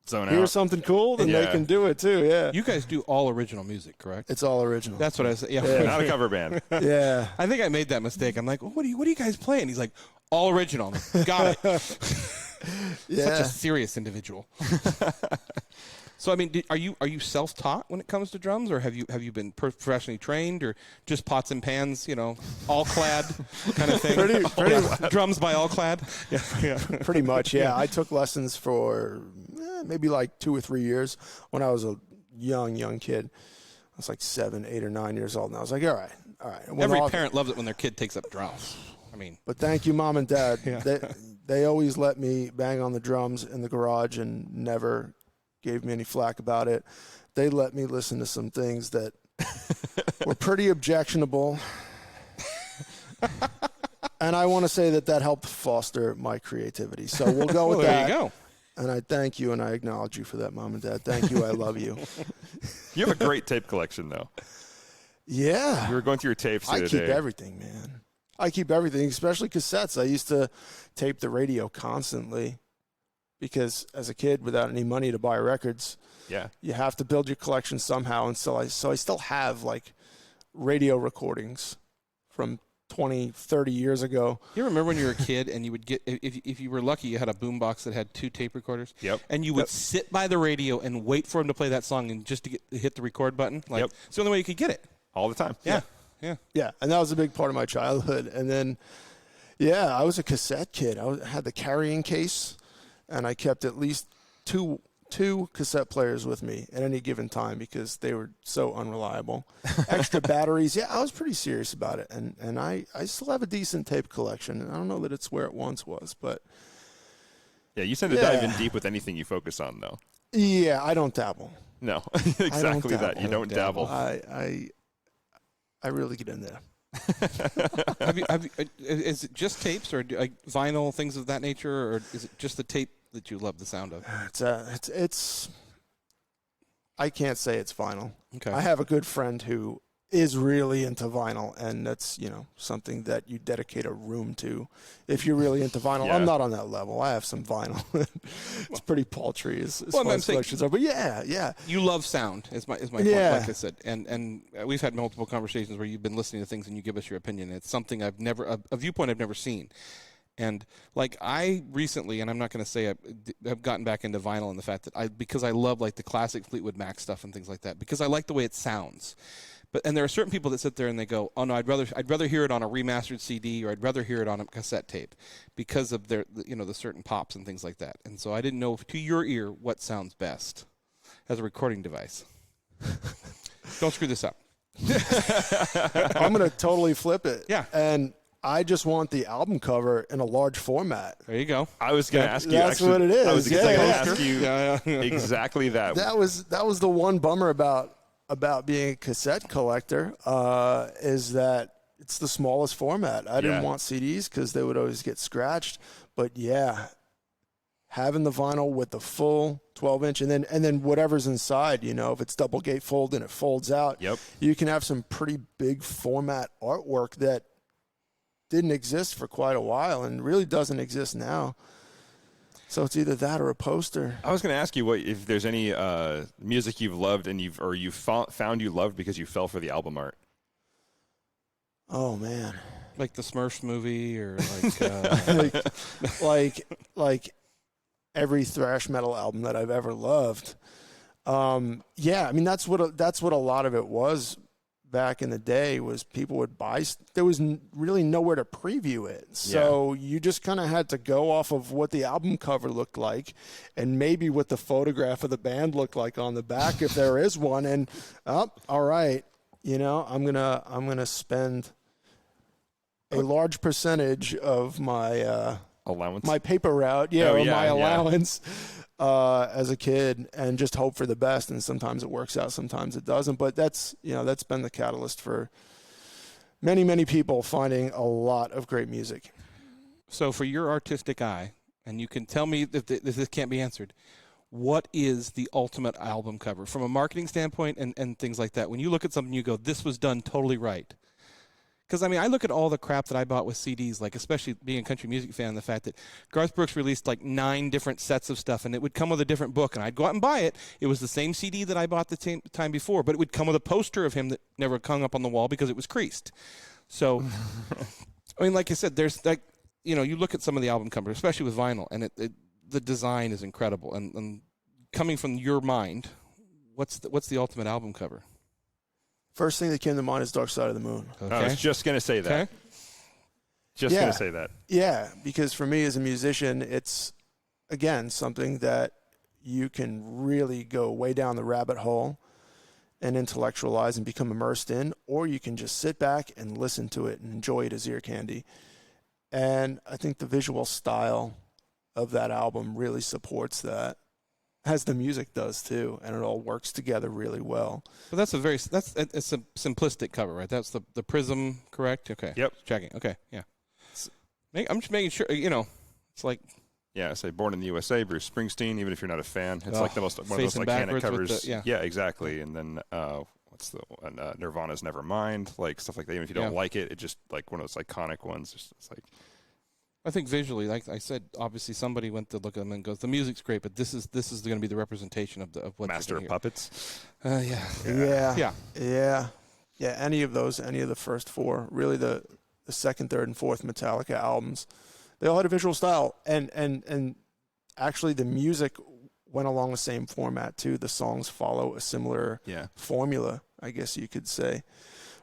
Zone hear out. something cool, then they Yeah. can do it too. Yeah. You guys do all original music, correct? It's all original. That's what I said. Yeah. Not a cover band. Yeah. I think I made that mistake. I'm like, what do you guys play? And he's like, all original. I'm like, got it. Yeah. Such a serious individual. So I mean, are you self-taught when it comes to drums, or have you been professionally trained, or just pots and pans, all clad kind of thing? Pretty Drums by all clad. Yeah. Pretty much, yeah. I took lessons for maybe like 2 or 3 years when I was a young kid. I was like 7, 8, or 9 years old, and I was like, all right. Every parent loves it when their kid takes up drums. I mean, But thank you, Mom and Dad. Yeah. They always let me bang on the drums in the garage and never gave me any flack about it. They let me listen to some things that were pretty objectionable. And I want to say that helped foster my creativity. So we'll go with well, that. there you go. And I thank you and I acknowledge you for that, Mom and Dad. Thank you. I love you. You have a great tape collection, though. Yeah. We were going through your tapes the I other keep day. everything, man. I keep everything, especially cassettes. I used to tape the radio constantly because as a kid, without any money to buy records, Yeah. you have to build your collection somehow. And so I still have like radio recordings from 20, 30 years ago. You remember when you were a kid and you would get, if you were lucky, you had a boombox that had 2 tape recorders? Yep. And you would sit by the radio and wait for him to play that song and just to hit the record button? Like, Yep. it's the only way you could get it. All the time. Yeah. Yeah, and that was a big part of my childhood. And then, yeah, I was a cassette kid. I had the carrying case, and I kept at least two cassette players with me at any given time because they were so unreliable. Extra batteries. Yeah, I was pretty serious about it. And I still have a decent tape collection. And I don't know that it's where it once was, but Yeah, you tend to dive in deep with anything you focus on, though. yeah, I don't dabble. No, exactly that. dabble. You don't dabble. I really get in there. Is it just tapes or like vinyl, things of that nature, or is it just the tape that you love the sound of? It's I can't say it's vinyl. Okay. I have a good friend who is really into vinyl, and that's, something that you dedicate a room to if you're really into vinyl. Yeah. I'm not on that level. I have some vinyl. It's pretty paltry as Well, far I'm as saying- collections are, but yeah. You love sound, is my point, Yeah. like I said. And we've had multiple conversations where you've been listening to things and you give us your opinion. It's something a viewpoint I've never seen. And like I recently, and I'm not going to say I've gotten back into vinyl in the fact that because I love like the classic Fleetwood Mac stuff and things like that, because I like the way it sounds. And there are certain people that sit there and they go, "Oh no, I'd rather hear it on a remastered CD, or I'd rather hear it on a cassette tape," because of the certain pops and things like that. And so I didn't know, to your ear, what sounds best as a recording device. Don't screw this up. I'm going to totally flip it. Yeah. And I just want the album cover in a large format. There you go. I was going to ask you. That's actually, what it is. I was Yeah, going to yeah. ask you Yeah. exactly that. That was the one bummer about being a cassette collector, is that it's the smallest format. I didn't want CDs because they would always get scratched. But yeah, having the vinyl with the full 12-inch and then whatever's inside, if it's double gatefold and it folds out, you can have some pretty big format artwork that didn't exist for quite a while and really doesn't exist now. So it's either that or a poster. I was going to ask you if there's any music you've loved and you found you loved because you fell for the album art. Oh man, Like the Smurfs movie, or like like every thrash metal album that I've ever loved. Yeah, I mean that's what a lot of it was back in the day. Was people would buy. There was really nowhere to preview it, so you just kind of had to go off of what the album cover looked like, and maybe what the photograph of the band looked like on the back, if there is one. And all right, I'm gonna spend a large percentage of my Allowance? my paper route, my allowance as a kid, and just hope for the best. And sometimes it works out, sometimes it doesn't. But that's been the catalyst for many, many people finding a lot of great music. So for your artistic eye, and you can tell me if this can't be answered, what is the ultimate album cover from a marketing standpoint and things like that? When you look at something, you go, this was done totally right. Because, I mean, I look at all the crap that I bought with CDs, like especially being a country music fan, the fact that Garth Brooks released like 9 different sets of stuff, and it would come with a different book, and I'd go out and buy it. It was the same CD that I bought the time before, but it would come with a poster of him that never hung up on the wall because it was creased. So, I mean, like I said, there's like, you look at some of the album covers, especially with vinyl, and the design is incredible. And coming from your mind, what's the ultimate album cover? First thing that came to mind is Dark Side of the Moon. Okay. I was just going to say that. Okay. Going to say that. Yeah, because for me as a musician, it's, again, something that you can really go way down the rabbit hole and intellectualize and become immersed in, or you can just sit back and listen to it and enjoy it as ear candy. And I think the visual style of that album really supports that, as the music does too, and it all works together really well. But it's a simplistic cover, right? That's the prism, correct? Okay. Yep. Checking. Okay. Yeah. I'm just making sure. It's like. Yeah, say Born in the USA, Bruce Springsteen. Even if you're not a fan, it's like one of the most iconic covers. Yeah, exactly. And then what's the Nirvana's Nevermind, like stuff like that. Even if you don't like it, it's just like one of those iconic ones. It's like. I think visually, like I said, obviously somebody went to look at them and goes, "The music's great, but this is going to be the representation of what Master of Puppets." Yeah. Any of the first 4, really the second, third, and fourth Metallica albums, they all had a visual style, and actually the music went along the same format too. The songs follow a similar formula, I guess you could say,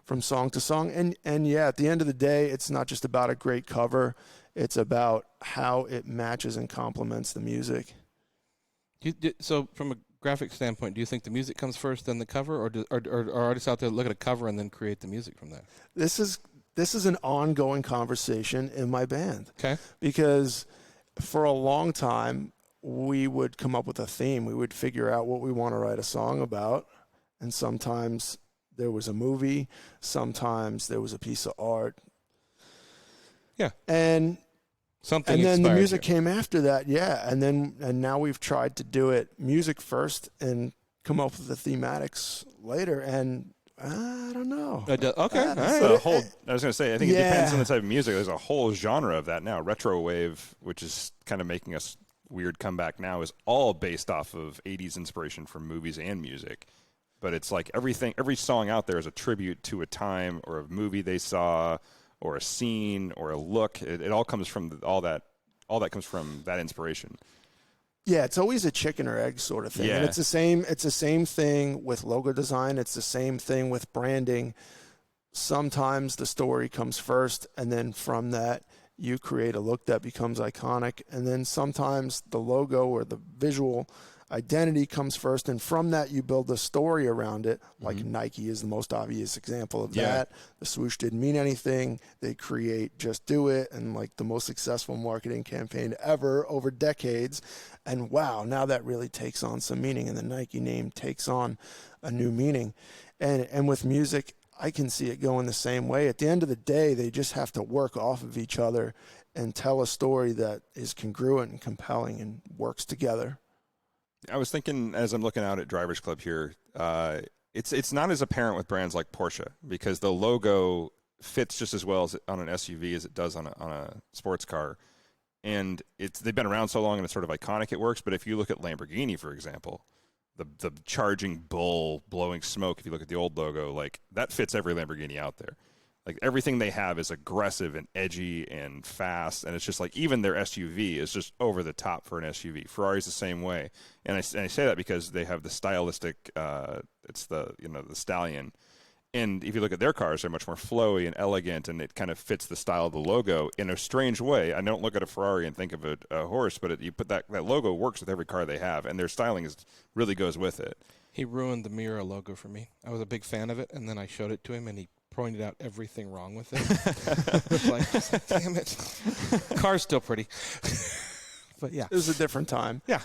from song to song. And at the end of the day, it's not just about a great cover. It's about how it matches and complements the music. So from a graphic standpoint, do you think the music comes first, then the cover, or are artists out there look at a cover and then create the music from there? This is an ongoing conversation in my band. Okay. Because for a long time, we would come up with a theme. We would figure out what we want to write a song about, and sometimes there was a movie. Sometimes there was a piece of art. Yeah. And Something then the inspired music you. came after that, yeah. And now we've tried to do it music first and come up with the thematics later. And I don't know. Okay. All right. I was going to say, I think it depends on the type of music. There's a whole genre of that now. Retro wave, which is kind of making us weird comeback now, is all based off of 80s inspiration from movies and music. But it's like every song out there is a tribute to a time or a movie they saw or a scene or a look. It all comes from all that comes from that inspiration. Yeah, it's always a chicken or egg sort of thing. Yeah. And it's the same thing with logo design. It's the same thing with branding. Sometimes the story comes first, and then from that you create a look that becomes iconic. And then sometimes the logo or the visual identity comes first, and from that you build a story around it. Like Nike is the most obvious example of that. The swoosh didn't mean anything. They create Just Do It, and like the most successful marketing campaign ever over decades. And wow, now that really takes on some meaning, and the Nike name takes on a new meaning. And with music, I can see it going the same way. At the end of the day, they just have to work off of each other and tell a story that is congruent and compelling and works together. I was thinking as I'm looking out at Drivers Club here, it's not as apparent with brands like Porsche because the logo fits just as well as on an SUV as it does on a sports car. And they've been around so long and it's sort of iconic it works. But if you look at Lamborghini, for example, the charging bull blowing smoke, if you look at the old logo, like that fits every Lamborghini out there. Like everything they have is aggressive and edgy and fast, and it's just like even their SUV is just over the top for an SUV. Ferrari's the same way, and I say that because they have the stylistic. It's the Stallion, and if you look at their cars, they're much more flowy and elegant, and it kind of fits the style of the logo in a strange way. I don't look at a Ferrari and think of a horse, but you put that logo works with every car they have, and their styling really goes with it. He ruined the Mira logo for me. I was a big fan of it, and then I showed it to him, and he pointed out everything wrong with it. It's like, damn it. Car's still pretty. But yeah. It was a different time. Yeah.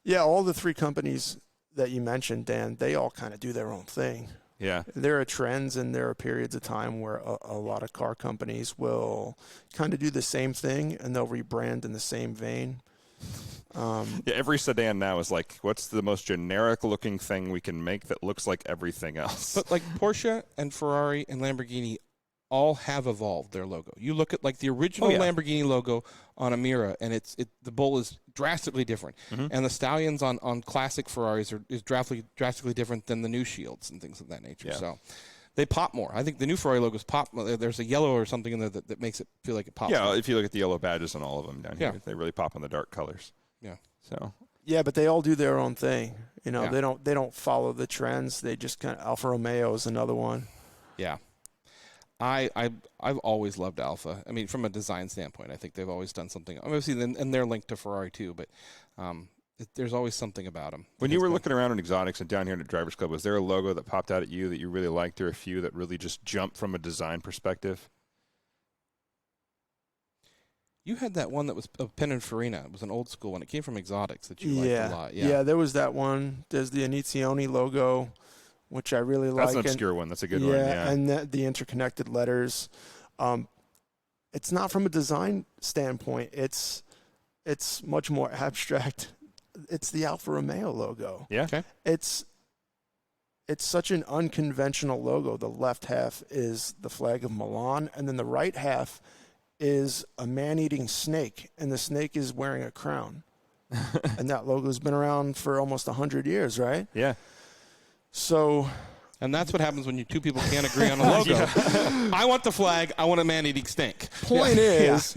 Yeah, all the three companies that you mentioned, Dan, they all kind of do their own thing. Yeah. There are trends and there are periods of time where a lot of car companies will kind of do the same thing and they'll rebrand in the same vein. Every sedan now is like, what's the most generic-looking thing we can make that looks like everything else? But like Porsche and Ferrari and Lamborghini all have evolved their logo. You look at like the original Lamborghini logo on a Mira, and the bull is drastically different, and the Stallions on classic Ferraris is drastically different than the new Shields and things of that nature. Yeah. So they pop more. I think the new Ferrari logos pop. There's a yellow or something in there that makes it feel like it pops. Yeah, more. if you look at the yellow badges on all of them down here, they really pop on the dark colors. Yeah. So. Yeah, but they all do their own thing. You know, Yeah. they don't follow the trends. They just kind of Alfa Romeo is another one. Yeah. I've always loved Alfa. I mean, from a design standpoint, I think they've always done something. Obviously, and they're linked to Ferrari too, but there's always something about them. When you were looking around in exotics and down here in the Drivers Club, was there a logo that popped out at you that you really liked, or a few that really just jumped from a design perspective? You had that one that was of Pininfarina. It was an old school one. It came from exotics that you liked a lot. Yeah, there was that one. There's the Inizioni logo, which I really like. That's an obscure one. That's a good one. Yeah, and the interconnected letters. It's not from a design standpoint. It's much more abstract. It's the Alfa Romeo logo. Yeah. Okay. It's such an unconventional logo. The left half is the flag of Milan, and then the right half is a man-eating snake, and the snake is wearing a crown. And that logo's been around for almost 100 years, right? Yeah. So... And that's what happens when two people can't agree on a logo. I want the flag. I want a man-eating snake. Point is,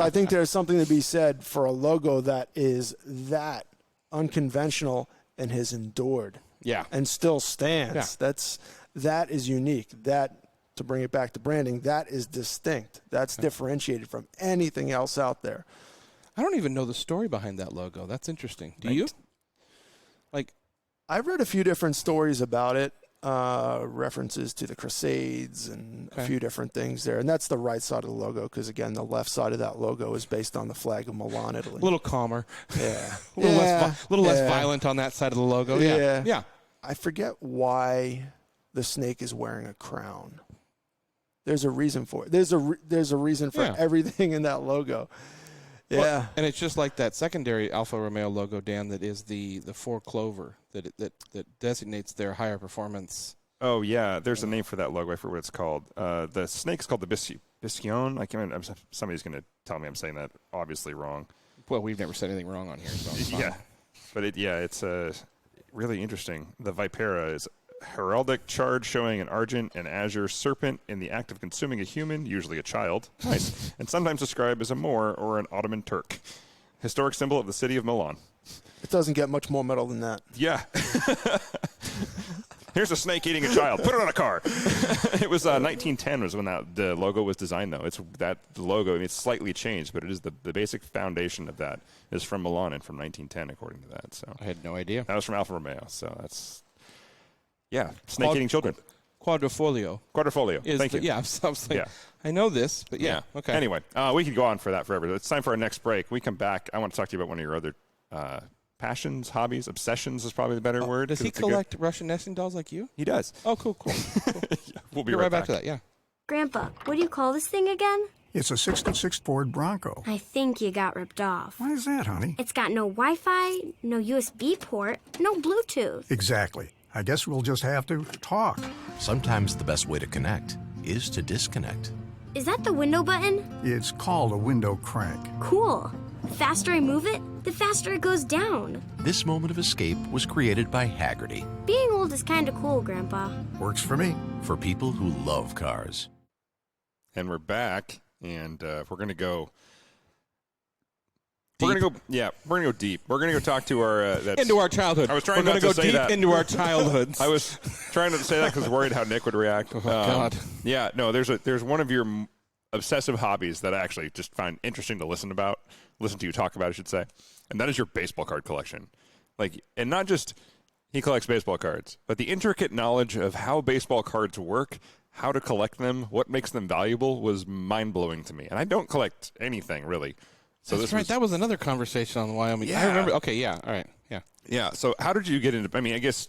I think there's something to be said for a logo that is that unconventional and has endured. Yeah. And still stands. Yeah. That is unique. That, to bring it back to branding, that is distinct. That's differentiated from anything else out there. I don't even know the story behind that logo. That's interesting. Do you? Like, I've read a few different stories about it. References to the Crusades and a few different things there. And that's the right side of the logo because, again, the left side of that logo is based on the flag of Milan, Italy. a little calmer. Yeah. a little less violent on that side of the logo. Yeah. I forget why the snake is wearing a crown. There's a reason for it. There's a reason for everything in that logo. Yeah. Well, and it's just like that secondary Alfa Romeo logo, Dan, that is the 4 clover that designates their higher performance. Oh, yeah. There's a name for that logo. I forget what it's called. The snake's called the Biscione. I can't remember. Somebody's going to tell me I'm saying that obviously wrong. Well, we've never said anything wrong on here. So yeah. But it's really interesting. The Vipera is heraldic charge showing an argent and azure serpent in the act of consuming a human, usually a child, nice, and sometimes described as a Moor or an Ottoman Turk. Historic symbol of the city of Milan. It doesn't get much more metal than that. Yeah. Here's a snake eating a child. Put it on a car. It was 1910 was when the logo was designed, though. It's the logo. I mean, it's slightly changed, but it is the basic foundation of that is from Milan and from 1910, according to that. So I had no idea. That was from Alfa Romeo. So that's snake eating children. Quadrifoglio. Thank you. Yeah, I was like, I know this, but yeah. Okay. Anyway, we could go on for that forever. It's time for our next break. We come back. I want to talk to you about one of your other passions, hobbies, obsessions is probably the better word. Does he collect Russian nesting dolls like you? He does. Oh, cool. We'll be right back to that, yeah. Grandpa, what do you call this thing again? It's a 66 Ford Bronco. I think you got ripped off. Why is that, honey? It's got no Wi-Fi, no USB port, no Bluetooth. Exactly. I guess we'll just have to talk. Sometimes the best way to connect is to disconnect. Is that the window button? It's called a window crank. Cool. The faster I move it, the faster it goes down. This moment of escape was created by Haggerty. Being old is kind of cool, Grandpa. Works for me. For people who love cars. And we're back, and we're going to go... Deep. We're going to go deep. We're going to go talk to our... into our childhood. I was trying We're not going to to say go deep that. into our childhoods. I was trying to say that because I was worried how Nick would react. Oh, God. Yeah, no, there's one of your obsessive hobbies that I actually just find interesting to listen to you talk about, I should say, and that is your baseball card collection. And not just he collects baseball cards, but the intricate knowledge of how baseball cards work, how to collect them, what makes them valuable was mind-blowing to me. And I don't collect anything, really. So That's right. That was another conversation on Wyoming. Yeah. I remember. Okay, yeah. All right. Yeah. Yeah, so how did you get into... I mean, I guess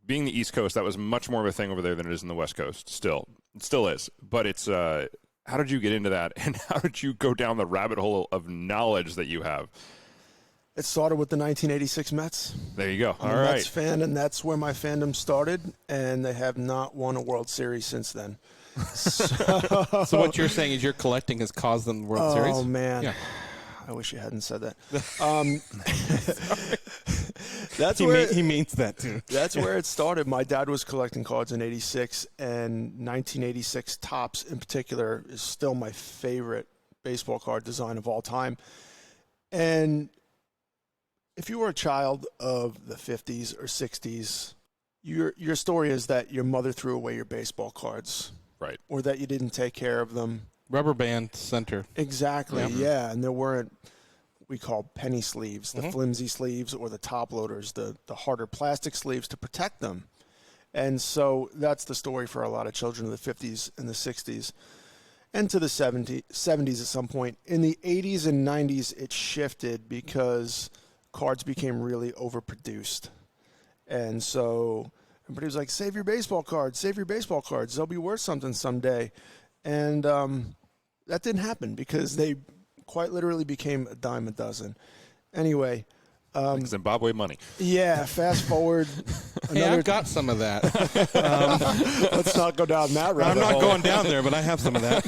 being the East Coast, that was much more of a thing over there than it is in the West Coast. Still. It still is. But it's... how did you get into that, and how did you go down the rabbit hole of knowledge that you have? It started with the 1986 Mets. There you go. I'm a Mets fan, and that's where my fandom started, and they have not won a World Series since then. So what you're saying is your collecting has caused them the World Series? Oh, man. Yeah. I wish you hadn't said that. He means that, too. That's where it started. My dad was collecting cards in 86, and 1986 Topps in particular is still my favorite baseball card design of all time. And if you were a child of the 50s or 60s, your story is that your mother threw away your baseball cards. Right. Or that you didn't take care of them. Rubber band center. Exactly, yeah. And there weren't, we call penny sleeves, the flimsy sleeves or the top loaders, the harder plastic sleeves to protect them. And so that's the story for a lot of children of the 50s and the 60s and to the 70s at some point. In the 80s and 90s, it shifted because cards became really overproduced. And so everybody was like, save your baseball cards, they'll be worth something someday. And that didn't happen because they quite literally became a dime a dozen. Anyway. Zimbabwe money. Yeah, fast forward. Hey, I've got some of that. Let's not go down that road. I'm not going down there, but I have some of that.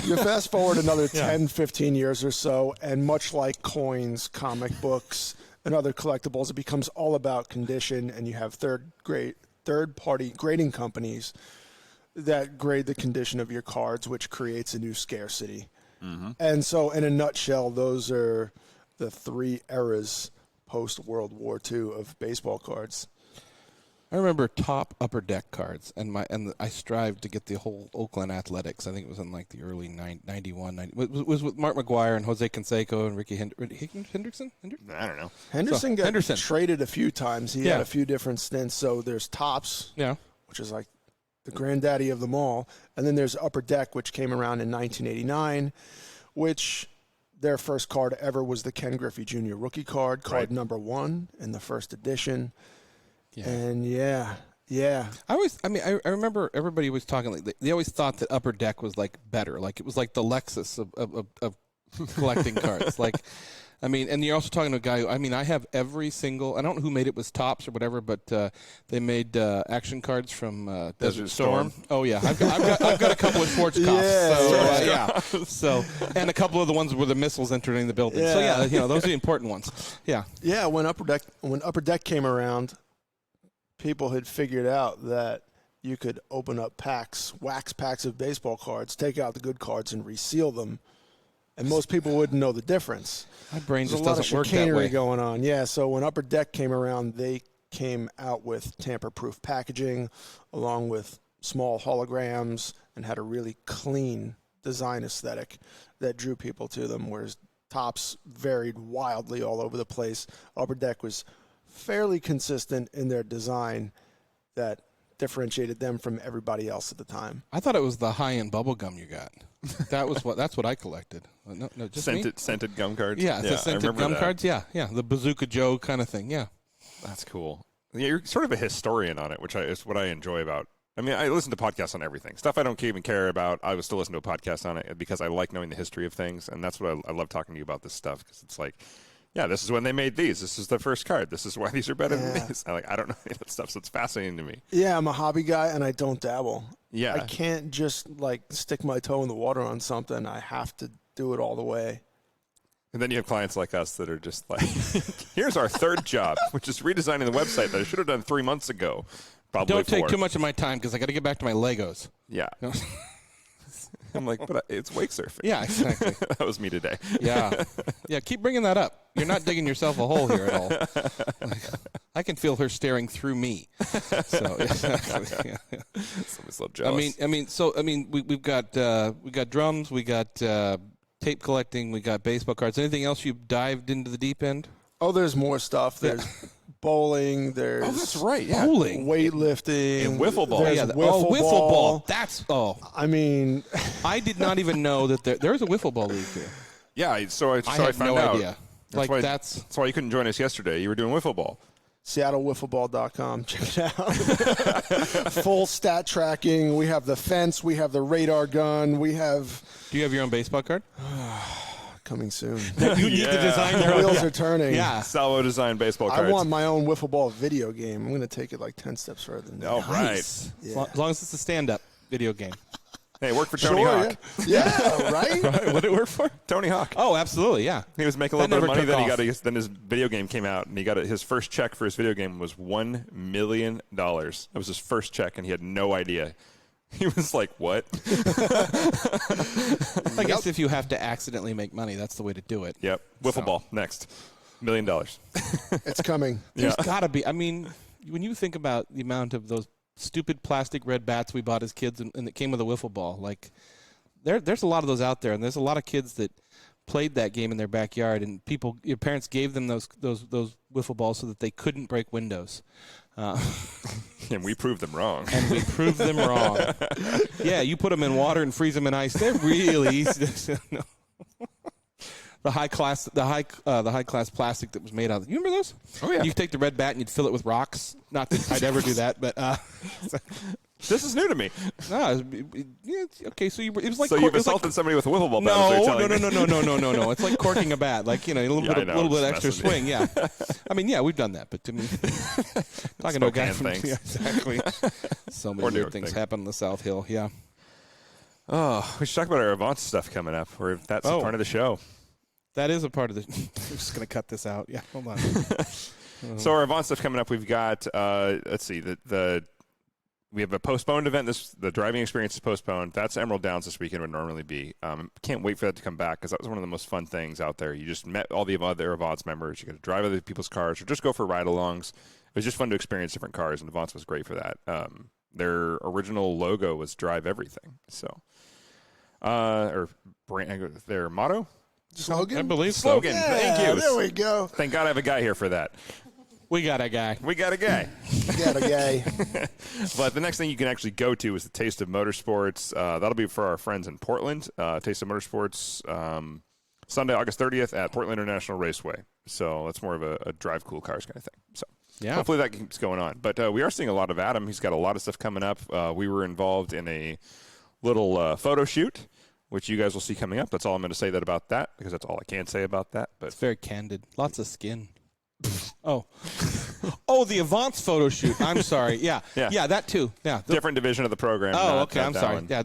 You fast forward another 10, 15 years or so, and much like coins, comic books, and other collectibles, it becomes all about condition, and you have third-party grading companies that grade the condition of your cards, which creates a new scarcity. Mm-hmm. And so, in a nutshell, those are the three eras post-World War II of baseball cards. I remember top upper deck cards, and I strived to get the whole Oakland Athletics. I think it was in like the early 91. It was with Mark McGuire and Jose Canseco and Ricky Hendrickson? I don't know. Henderson got traded a few times. He had a few different stints. So there's Topps, which is like the granddaddy of them all. And then there's Upper Deck, which came around in 1989, which their first card ever was the Ken Griffey Jr. rookie card number 1 in the first edition. Yeah. And Yeah. I remember everybody was talking, like, they always thought that Upper Deck was, like, better. Like, it was like the Lexus of collecting cards. Like, I mean, and you're also talking to a guy who, I mean, I have every single, I don't know who made it, was Topps or whatever, but they made action cards from Desert Storm. Oh, yeah. I've got a couple of sports cops. So, and a couple of the ones where the missiles entering the building. Yeah. So, yeah, you know, those are the important ones. Yeah. Yeah, when Upper Deck came around, people had figured out that you could open up packs, wax packs of baseball cards, take out the good cards, and reseal them. And most people wouldn't know the difference. My brain There's just a lot of doesn't work that chicanery way. going on. Yeah, so when Upper Deck came around, they came out with tamper-proof packaging along with small holograms and had a really clean design aesthetic that drew people to them, whereas Topps varied wildly all over the place. Upper Deck was fairly consistent in their design that differentiated them from everybody else at the time. I thought it was the high-end bubble gum you got. That's what I collected. No, just scented gum cards. Yeah, the scented gum cards. Yeah. The Bazooka Joe kind of thing. Yeah, that's cool. Yeah, you're sort of a historian on it, which is what I enjoy about. I mean, I listen to podcasts on everything. Stuff I don't even care about, I would still listen to a podcast on it because I like knowing the history of things, and that's what I love talking to you about this stuff because it's like, yeah, this is when they made these. This is the first card. This is why these are better than these. I don't know any of that stuff, so it's fascinating to me. Yeah, I'm a hobby guy, and I don't dabble. Yeah. I can't just, like, stick my toe in the water on something. I have to do it all the way. And then you have clients like us that are just like, here's our third job, which is redesigning the website that I should have done 3 months ago. Probably Don't take 4. too much of my time because I got to get back to my Legos. Yeah. I'm like, but it's wake surfing. Yeah, exactly. That was me today. Yeah. Keep bringing that up. You're not digging yourself a hole here at all. Like, I can feel her staring through me. So, exactly. Yeah. Somebody's a little jealous. We've got drums, we got tape collecting, we got baseball cards. Anything else you dived into the deep end? Oh, there's more stuff. There's bowling. There's that's right. Yeah. Bowling, weightlifting, and wiffle ball. There's wiffle ball. That's I mean, I did not even know that there's a wiffle ball league here. Yeah. So I had found no out. idea. That's why you couldn't join us yesterday. You were doing wiffle ball. SeattleWiffleBall.com. Check it out. Full stat tracking. We have the fence. We have the radar gun. We have. Do you have your own baseball card? Coming soon. You need to design your The own. wheels are turning. Yeah. Salvo designed baseball cards. I want my own wiffle ball video game. I'm going to take it like 10 steps further than that. Oh, Nice. right. Yeah. As long as it's a stand-up video game. Hey, it worked for Tony Hawk. Yeah, right? What did it work for? Tony Hawk. Oh, absolutely, yeah. He was making a That little bit of never money. took Then off. then his video game came out, and he got his first check for his video game was $1 million. That was his first check, and he had no idea. He was like, "What?" I guess if you have to accidentally make money, that's the way to do it. Yep. Wiffle ball next. $1 million. It's coming. There's got to be. I mean, when you think about the amount of those stupid plastic red bats we bought as kids, and it came with a wiffle ball, like there's a lot of those out there, and there's a lot of kids that played that game in their backyard, and your parents gave them those wiffle balls so that they couldn't break windows. And we proved them wrong. Yeah, you put them in water and freeze them in ice. They're really easy to know. The high class plastic that was made out of. You remember those? Oh yeah. You take the red bat and you'd fill it with rocks. Not that I'd ever do that, but this is new to me. no. Okay, so it was like So you've assaulted somebody with a wiffle ball bat? No. It's like corking a bat, like a little bit extra swing. Yeah, I mean, yeah, we've done that, but to me, talking to a guy from exactly. So many weird things happen in the South Hill. Yeah. Oh, we should talk about our Avance stuff coming up. Or that's a part of the show. That is a part of the. I'm just gonna cut this out. Yeah, hold on. So our Avance stuff coming up. We've got. Let's see. We have a postponed event. The driving experience is postponed. That's Emerald Downs this weekend would normally be. Can't wait for that to come back because that was one of the most fun things out there. You just met all the other Avance members. You got to drive other people's cars or just go for ride-alongs. It was just fun to experience different cars, and Avance was great for that. Their original logo was drive everything. So, their motto. Slogan? I believe so. Slogan. Yeah, Thank you. There we go. Thank God I have a guy here for that. We got a guy. We got a guy. Got a guy. But the next thing you can actually go to is the Taste of Motorsports. That'll be for our friends in Portland. Taste of Motorsports, Sunday, August 30th at Portland International Raceway. So that's more of a drive cool cars kind of thing. So Yeah. Hopefully that keeps going on. But we are seeing a lot of Adam. He's got a lot of stuff coming up. We were involved in a little photo shoot, which you guys will see coming up. That's all I'm going to say about that, because that's all I can say about that. But it's very candid. Lots of skin. Oh, the Avance photo shoot. I'm sorry. Yeah, that too. Yeah, different division of the program. Oh, okay. I'm sorry. One. Yeah,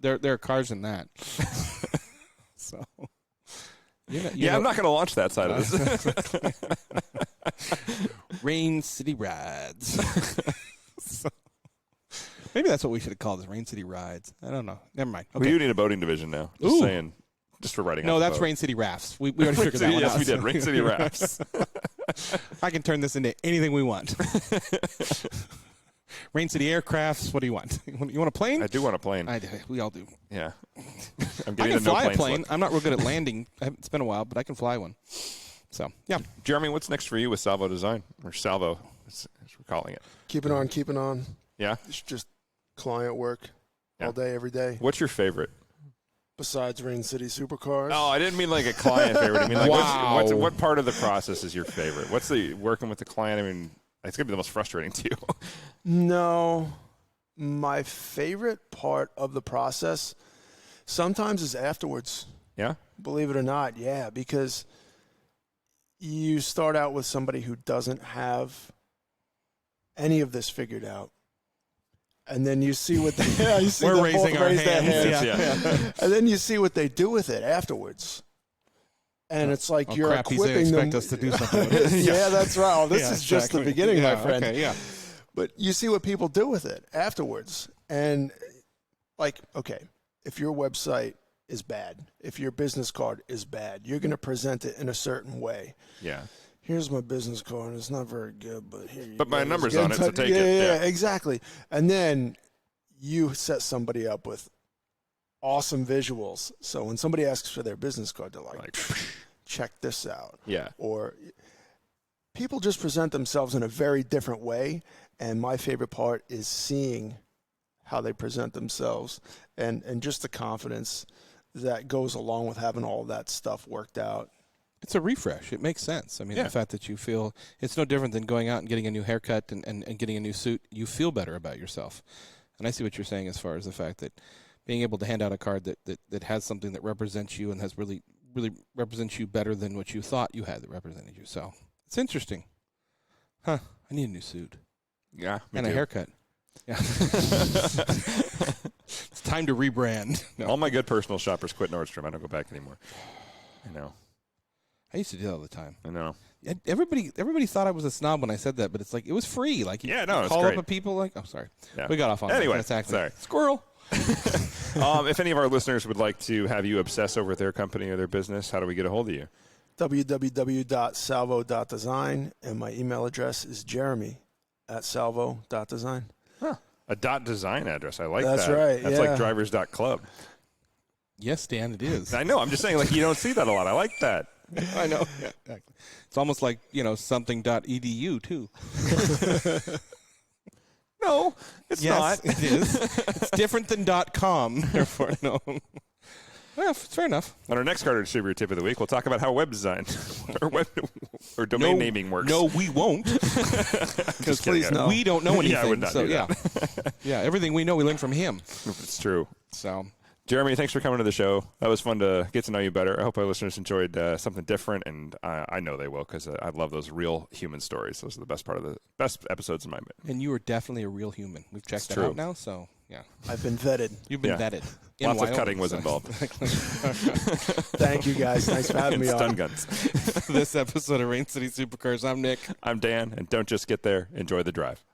there are cars in that. So, I'm not going to launch that side of this. Rain City Rides. So, maybe that's what we should have called this, Rain City Rides. I don't know. Never mind. Okay. We do need a boating division now. Just saying. Just for writing. No, off that's the boat. Rain City Rafts. We already figured that one out. Yes, we did. Rain City Rafts. I can turn this into anything we want. Rain City Aircrafts. What do you want? You want a plane? I do want a plane. We all do. Yeah. I can fly a plane. I'm not real good at landing. It's been a while, but I can fly one. So, yeah. Jeremy, what's next for you with Salvo Design? Or Salvo, as we're calling it. Keeping on. Yeah? It's just client work all day, every day. What's your favorite? Besides Rain City Supercars. Oh, I didn't mean like a client favorite. I mean, like, wow. what part of the process is your favorite? What's the working with the client? I mean, it's going to be the most frustrating to you. No. My favorite part of the process sometimes is afterwards. Yeah? Believe it or not, yeah, because you start out with somebody who doesn't have any of this figured out. And then you see what they you see We're them raising both our raise their hands. hands. And then you see what they do with it afterwards. And it's like you're equipping them. Expect us to do something with it. Yeah, that's right. Well, this is just the beginning, my friend. Okay, yeah. But you see what people do with it afterwards. And like, okay, if your website is bad, if your business card is bad, you're going to present it in a certain way. Yeah. Here's my business card. It's not very good, but here you go. But my number's Get on in it, so touch. take it. Yeah, exactly. And then you set somebody up with awesome visuals. So when somebody asks for their business card, they're like check this out. Yeah. Or people just present themselves in a very different way. And my favorite part is seeing how they present themselves and just the confidence that goes along with having all that stuff worked out. It's a refresh. It makes sense. I mean, the fact that you feel it's no different than going out and getting a new haircut and getting a new suit. You feel better about yourself. And I see what you're saying as far as the fact that being able to hand out a card that has something that represents you and has really represents you better than what you thought you had that represented you. So it's interesting. I need a new suit. Yeah. And a haircut. Yeah. It's time to rebrand. No. All my good personal shoppers quit Nordstrom. I don't go back anymore. I know. I used to do that all the time. I know. Everybody thought I was a snob when I said that, but it's like it was free. Like you it's call great. up a people like, oh, sorry, Yeah. we got off on Anyway, that. sorry. Squirrel. If any of our listeners would like to have you obsess over their company or their business, how do we get a hold of you? www.salvo.design, and my email address is jeremy@salvo.design. A .design address. I like that. That's right. That's like drivers.club. Yes, Dan, it is. I know. I'm just saying, like, you don't see that a lot. I like that. I know. Yeah, exactly. It's almost like, something.edu, too. No, it's not. It is. It's different than .com. Therefore, no. Well, fair enough. On our next Carter Distributor Tip of the Week, we'll talk about how web design or domain naming works. No, we won't. Because please no. we don't know anything. Yeah, I would not do that. Yeah, everything we know, we learned from him. It's true. So, Jeremy, thanks for coming to the show. That was fun to get to know you better. I hope our listeners enjoyed something different, and I know they will, because I love those real human stories. Those are the best best episodes in my opinion. and you are definitely a real human. We've checked that true. out now, so yeah. I've been vetted. You've been Yeah. vetted. Lots of cutting was involved. Thank you, guys. Thanks for having me Stun on. guns. This episode of Rain City Supercars, I'm Nick. I'm Dan, and don't just get there. Enjoy the drive.